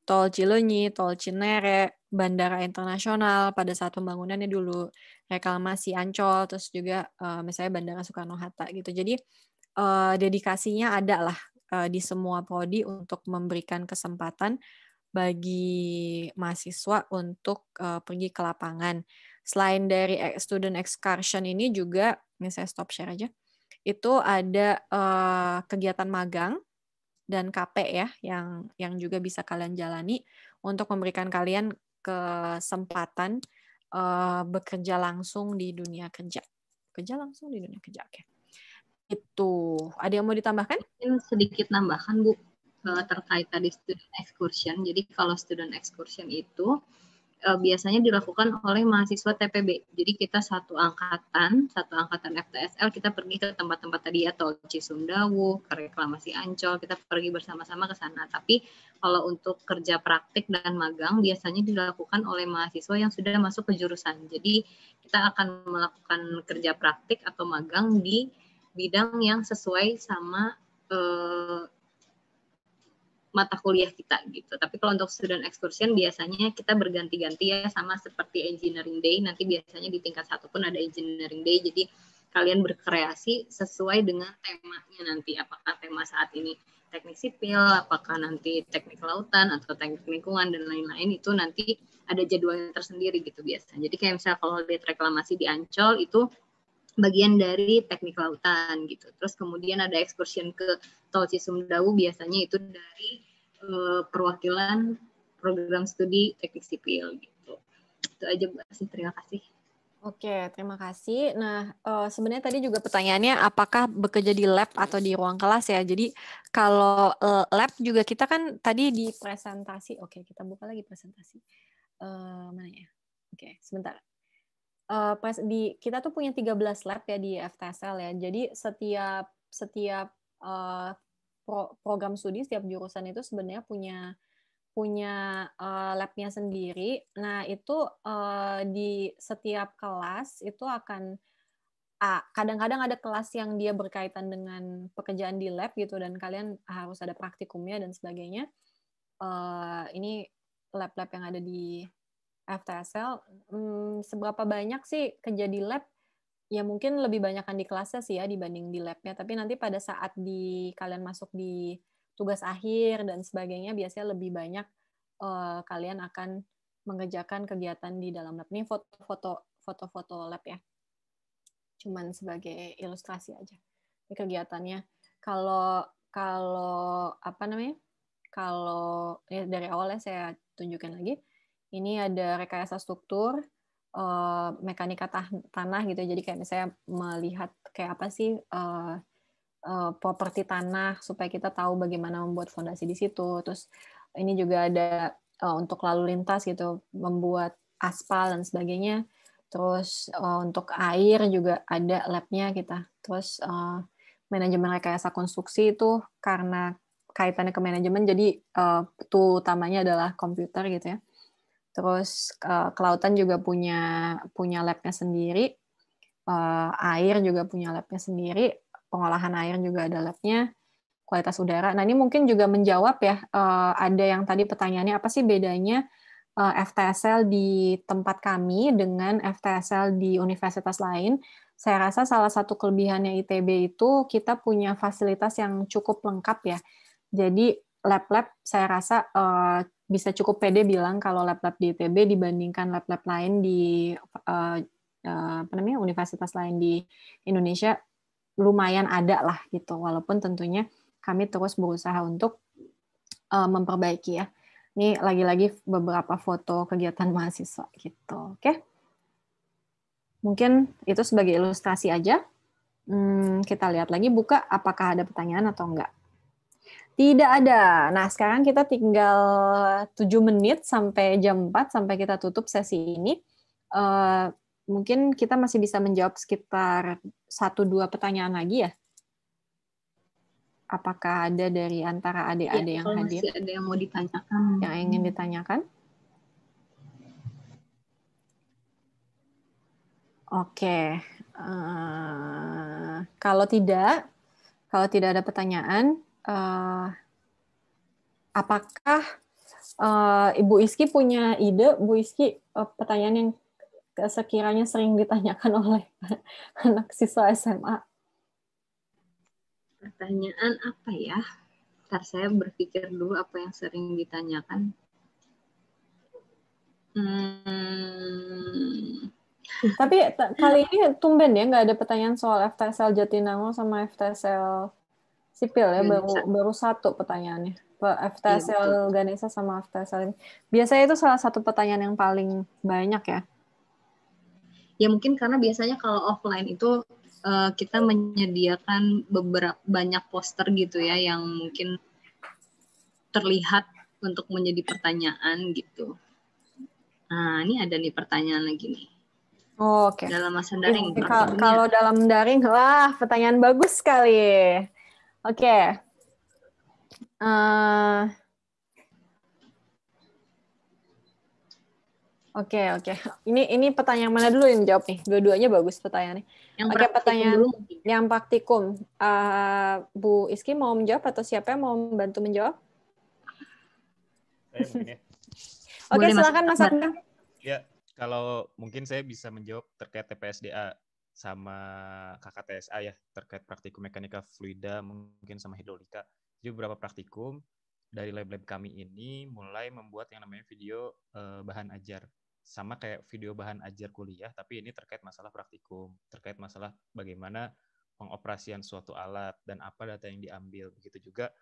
Tol Cileunyi, Tol Cinere, Bandara Internasional pada saat pembangunannya dulu, reklamasi Ancol, terus juga misalnya Bandara Soekarno-Hatta gitu. Jadi dedikasinya ada lah di semua prodi untuk memberikan kesempatan bagi mahasiswa untuk pergi ke lapangan. Selain dari student excursion ini juga, ini saya stop share aja, itu ada kegiatan magang dan KP ya yang juga bisa kalian jalani untuk memberikan kalian kesempatan bekerja langsung di dunia kerja. Kerja langsung di dunia kerja. Oke. Itu. Ada yang mau ditambahkan? Mungkin sedikit nambahkan Bu terkait tadi student excursion. Jadi kalau student excursion itu biasanya dilakukan oleh mahasiswa TPB. Jadi kita satu angkatan FTSL, kita pergi ke tempat-tempat tadi ya, Tol Cisumdawu, ke reklamasi Ancol, kita pergi bersama-sama ke sana. Tapi kalau untuk kerja praktik dan magang biasanya dilakukan oleh mahasiswa yang sudah masuk ke jurusan. Jadi kita akan melakukan kerja praktik atau magang di bidang yang sesuai sama mata kuliah kita gitu. Tapi kalau untuk student excursion biasanya kita berganti-ganti ya, sama seperti engineering day. Nanti biasanya di tingkat 1 pun ada engineering day. Jadi kalian berkreasi sesuai dengan temanya nanti. Apakah tema saat ini teknik sipil, apakah nanti teknik kelautan atau teknik lingkungan dan lain-lain, itu nanti ada jadwalnya tersendiri gitu biasanya. Jadi kayak misalnya kalau lihat reklamasi di Ancol itu bagian dari teknik lautan gitu. Terus kemudian ada excursion ke Tol Cisumdawu, biasanya itu dari perwakilan program studi teknik sipil gitu. Itu aja Bu Asih, terima kasih. Oke, terima kasih. Nah, sebenarnya tadi juga pertanyaannya apakah bekerja di lab atau di ruang kelas ya. Jadi kalau lab juga kita kan tadi di presentasi. Oke, kita buka lagi presentasi. Mana ya? Oke, sebentar. Kita tuh punya 13 lab ya di FTSL ya. Jadi setiap program studi, setiap jurusan itu sebenarnya punya lab-nya sendiri. Nah, itu di setiap kelas itu akan kadang-kadang ada kelas yang dia berkaitan dengan pekerjaan di lab gitu, dan kalian harus ada praktikumnya dan sebagainya. Ini lab-lab yang ada di FTSL. Seberapa banyak sih kerja di lab? Ya mungkin lebih banyakkan di kelasnya sih ya dibanding di labnya. Tapi nanti pada saat kalian masuk di tugas akhir dan sebagainya, biasanya lebih banyak kalian akan mengerjakan kegiatan di dalam lab. Ini foto-foto lab ya. Cuman sebagai ilustrasi aja. Ini kegiatannya. Kalau apa namanya? Kalau ya dari awalnya saya tunjukkan lagi. Ini ada rekayasa struktur, mekanika tanah gitu. Jadi kayak misalnya melihat kayak apa sih properti tanah supaya kita tahu bagaimana membuat fondasi di situ. Terus ini juga ada untuk lalu lintas gitu, membuat aspal dan sebagainya. Terus untuk air juga ada lab-nya kita. Terus manajemen rekayasa konstruksi itu karena kaitannya ke manajemen, jadi tool utamanya adalah komputer gitu ya. Terus kelautan juga punya lab-nya sendiri, air juga punya lab-nya sendiri, pengolahan air juga ada lab-nya, kualitas udara. Nah ini mungkin juga menjawab ya, ada yang tadi pertanyaannya apa sih bedanya FTSL di tempat kami dengan FTSL di universitas lain. Saya rasa salah satu kelebihannya ITB itu kita punya fasilitas yang cukup lengkap ya. Jadi lab-lab saya rasa bisa cukup pede bilang kalau lab-lab di ITB dibandingkan lab-lab lain di universitas lain di Indonesia lumayan ada lah gitu. Walaupun tentunya kami terus berusaha untuk memperbaiki ya. Ini lagi-lagi beberapa foto kegiatan mahasiswa gitu. Oke. Mungkin itu sebagai ilustrasi aja. Kita lihat lagi buka apakah ada pertanyaan atau enggak. Tidak ada. Nah, sekarang kita tinggal 7 menit sampai jam 4 sampai kita tutup sesi ini. Mungkin kita masih bisa menjawab sekitar 1-2 pertanyaan lagi ya. Apakah ada dari antara adik-adik yang hadir? Masih ada yang mau ditanyakan. Yang ingin ditanyakan? Oke. Kalau tidak ada pertanyaan, apakah Ibu Iski punya ide, Bu Iski, pertanyaan yang sekiranya sering ditanyakan oleh anak siswa SMA? Pertanyaan apa ya? Ntar saya berpikir dulu apa yang sering ditanyakan. Tapi kali ini tumben ya nggak ada pertanyaan soal FTSL Jatinangor sama FTSL Sipil ya, baru satu pertanyaannya. FTSL Ganesha sama FTSL ini. Biasanya itu salah satu pertanyaan yang paling banyak ya. Ya mungkin karena biasanya kalau offline itu kita menyediakan banyak poster gitu ya yang mungkin terlihat untuk menjadi pertanyaan gitu. Nah, ini ada nih pertanyaan lagi nih. Oh, oke. Dalam masa daring. Kalau dalam daring, wah pertanyaan bagus sekali. Oke. Oke. Ini pertanyaan mana dulu yang jawab nih? Dua-duanya bagus pertanyaannya. Oke, pertanyaan dulu. Yang praktikum. Bu Iski mau menjawab atau siapa yang mau membantu menjawab? Saya mungkin ya. Oke, silakan Mas Akbar. Ya, kalau mungkin saya bisa menjawab terkait TPSDA sama KKTSA ya, terkait praktikum mekanika fluida mungkin sama hidrolika. Jadi beberapa praktikum dari lab-lab kami ini mulai membuat yang namanya video bahan ajar. Sama kayak video bahan ajar kuliah, tapi ini terkait masalah praktikum, terkait masalah bagaimana pengoperasian suatu alat dan apa data yang diambil. Begitu juga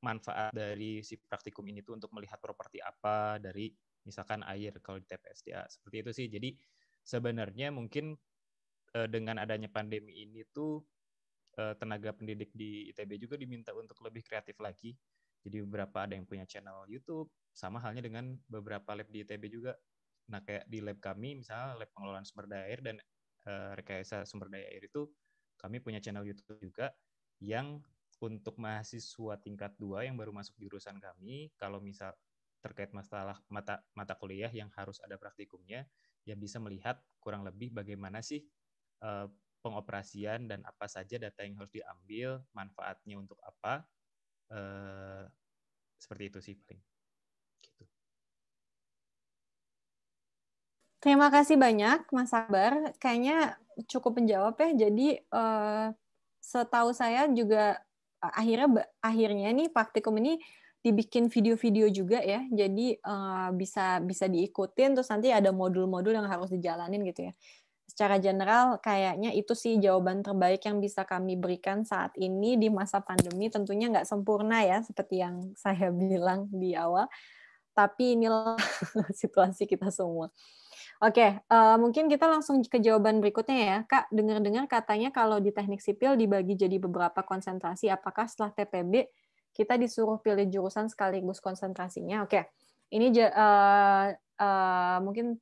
manfaat dari si praktikum ini tuh untuk melihat properti apa dari misalkan air kalau di TPSDA. Seperti itu sih. Jadi sebenarnya mungkin dengan adanya pandemi ini tuh tenaga pendidik di ITB juga diminta untuk lebih kreatif lagi. Jadi beberapa ada yang punya channel YouTube, sama halnya dengan beberapa lab di ITB juga. Nah, kayak di lab kami, misalnya lab pengelolaan sumber daya air dan rekayasa sumber daya air itu, kami punya channel YouTube juga yang untuk mahasiswa tingkat 2 yang baru masuk jurusan kami, kalau misal terkait masalah mata kuliah yang harus ada praktikumnya, ya bisa melihat kurang lebih bagaimana sih pengoperasian dan apa saja data yang harus diambil, manfaatnya untuk apa, seperti itu sih paling. Gitu. Terima kasih banyak Mas Akbar, kayaknya cukup menjawab ya. Jadi setahu saya juga akhirnya nih praktikum ini dibikin video-video juga ya, jadi bisa diikutin, terus nanti ada modul-modul yang harus dijalanin gitu ya. Secara general kayaknya itu sih jawaban terbaik yang bisa kami berikan saat ini di masa pandemi. Tentunya nggak sempurna ya, seperti yang saya bilang di awal, tapi inilah situasi kita semua. Oke, mungkin kita langsung ke jawaban berikutnya ya. Kak, dengar-dengar katanya kalau di teknik sipil dibagi jadi beberapa konsentrasi, apakah setelah TPB kita disuruh pilih jurusan sekaligus konsentrasinya? Oke, ini mungkin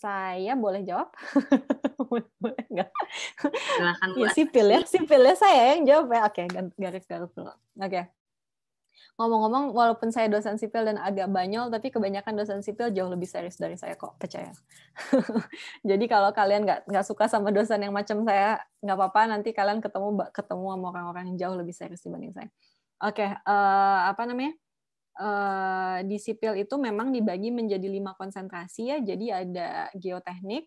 saya boleh jawab? Boleh nggak? Silakan, ya, Bu. sipil ya saya yang jawab ya. Oke, garis-garis dulu. Oke. Ngomong-ngomong, walaupun saya dosen sipil dan agak banyol, tapi kebanyakan dosen sipil jauh lebih serius dari saya kok, percaya. Jadi kalau kalian nggak suka sama dosen yang macam saya, nggak apa-apa, nanti kalian ketemu sama orang-orang yang jauh lebih serius dibanding saya. Oke, apa namanya? Di sipil itu memang dibagi menjadi 5 konsentrasi ya. Jadi ada geoteknik,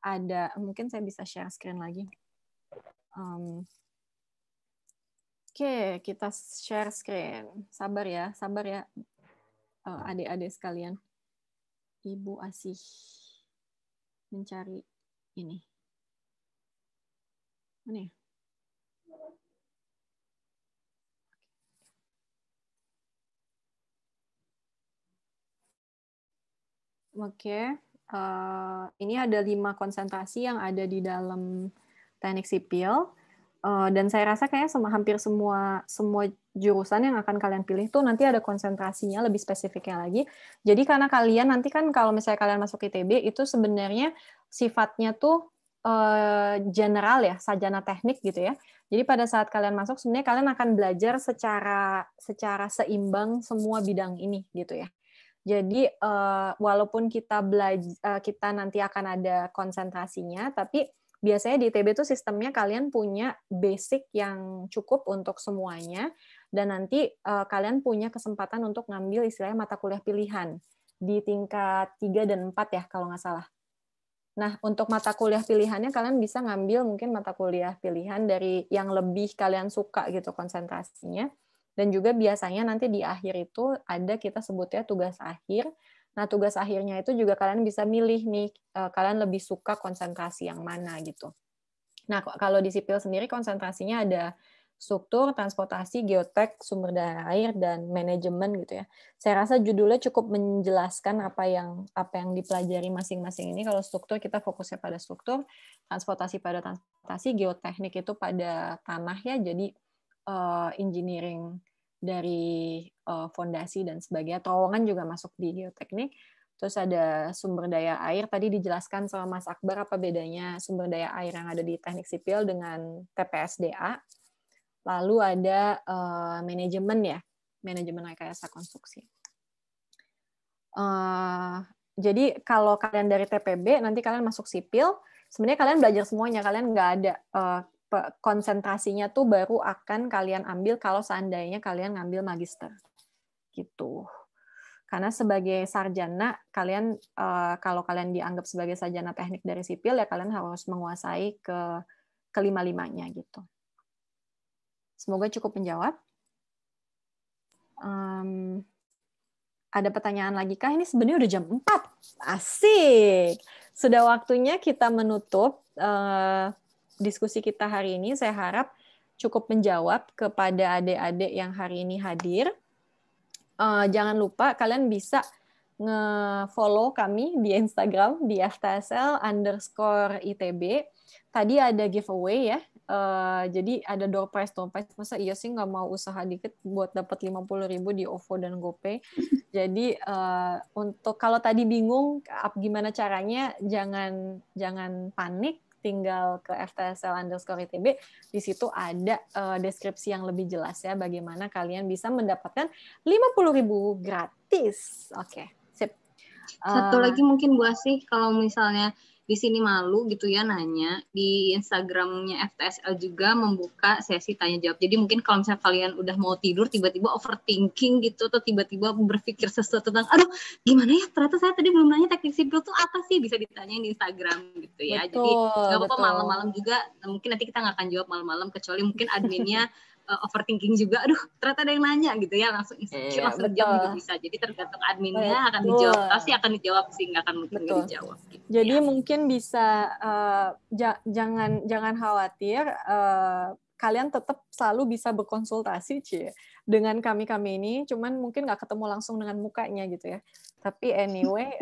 ada, mungkin saya bisa share screen lagi. Oke, kita share screen. Sabar ya adik-adik sekalian. Ibu Asih mencari ini. Mana ya? Oke, ini ada 5 konsentrasi yang ada di dalam teknik sipil, dan saya rasa kayaknya hampir semua jurusan yang akan kalian pilih tuh nanti ada konsentrasinya lebih spesifiknya lagi. Jadi karena kalian nanti kan kalau misalnya kalian masuk ITB itu sebenarnya sifatnya tuh general ya, sarjana teknik gitu ya. Jadi pada saat kalian masuk sebenarnya kalian akan belajar secara seimbang semua bidang ini gitu ya. Jadi walaupun kita nanti akan ada konsentrasinya, tapi biasanya di ITB itu sistemnya kalian punya basic yang cukup untuk semuanya, dan nanti kalian punya kesempatan untuk ngambil istilahnya mata kuliah pilihan di tingkat 3 dan 4 ya kalau nggak salah. Nah, untuk mata kuliah pilihannya kalian bisa ngambil mungkin mata kuliah pilihan dari yang lebih kalian suka gitu konsentrasinya. Dan juga biasanya nanti di akhir itu ada kita sebutnya tugas akhir. Nah, tugas akhirnya itu juga kalian bisa milih nih, kalian lebih suka konsentrasi yang mana gitu. Nah, kalau di sipil sendiri konsentrasinya ada struktur, transportasi, geotek, sumber daya air, dan manajemen gitu ya. Saya rasa judulnya cukup menjelaskan apa yang dipelajari masing-masing ini. Kalau struktur kita fokusnya pada struktur, transportasi pada transportasi, geoteknik itu pada tanah ya, jadi engineering dari fondasi dan sebagainya. Terowongan juga masuk di geoteknik. Terus ada sumber daya air. Tadi dijelaskan sama Mas Akbar apa bedanya sumber daya air yang ada di teknik sipil dengan TPSDA. Lalu ada manajemen ya, manajemen rekayasa konstruksi. Jadi kalau kalian dari TPB, nanti kalian masuk sipil, sebenarnya kalian belajar semuanya. Kalian nggak ada konsentrasinya tuh baru akan kalian ambil kalau seandainya kalian ngambil magister gitu. Karena sebagai sarjana kalian kalau kalian dianggap sebagai sarjana teknik dari sipil ya kalian harus menguasai kelima-limanya gitu. Semoga cukup menjawab. Ada pertanyaan lagi kah? Ini sebenarnya udah jam 4. Asik. Sudah waktunya kita menutup diskusi kita hari ini. Saya harap cukup menjawab kepada adik-adik yang hari ini hadir. Jangan lupa kalian bisa nge-follow kami di Instagram di ftsl_ITB. Tadi ada giveaway ya. Jadi ada door prize. Masa iya sih nggak mau usaha dikit buat dapat 50.000 di OVO dan GoPay. Jadi untuk kalau tadi bingung gimana caranya, jangan panik, tinggal ke ftsl_ITB. Di situ ada deskripsi yang lebih jelas ya, bagaimana kalian bisa mendapatkan 50.000 gratis. Oke, sip. Satu lagi mungkin Bu Asih, kalau misalnya di sini malu gitu ya nanya, di Instagramnya FTSL juga membuka sesi tanya jawab. Jadi mungkin kalau misalnya kalian udah mau tidur tiba-tiba overthinking gitu, atau tiba-tiba berpikir sesuatu tentang aduh gimana ya, ternyata saya tadi belum nanya teknik sipil tuh apa sih, bisa ditanyain di Instagram gitu ya. Betul, jadi nggak apa-apa betul. malam-malam juga, mungkin nanti kita nggak akan jawab malam-malam, kecuali mungkin adminnya overthinking juga, aduh ternyata ada yang nanya gitu ya, langsung insecure, langsung diam juga bisa. Jadi tergantung adminnya akan dijawab, pasti akan dijawab sih, nggak akan mungkin nggak dijawab. Gitu, jadi ya. mungkin bisa jangan khawatir, kalian tetap selalu bisa berkonsultasi dengan kami ini, cuman mungkin nggak ketemu langsung dengan mukanya gitu ya. Tapi anyway,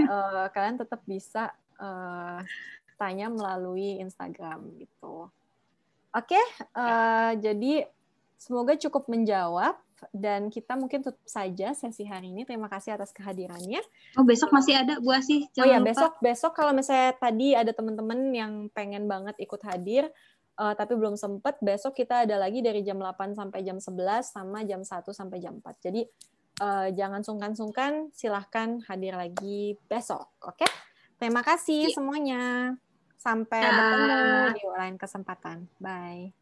kalian tetap bisa tanya melalui Instagram gitu. Oke, jadi semoga cukup menjawab, dan kita mungkin tutup saja sesi hari ini. Terima kasih atas kehadirannya. Oh, besok masih ada Bu Asih, Oh ya, jangan lupa. besok kalau misalnya tadi ada teman-teman yang pengen banget ikut hadir, tapi belum sempat, besok kita ada lagi dari jam 8 sampai jam 11, sama jam 1 sampai jam 4. Jadi jangan sungkan-sungkan, silahkan hadir lagi besok. Oke? Terima kasih semuanya. Sampai bertemu di lain kesempatan. Bye.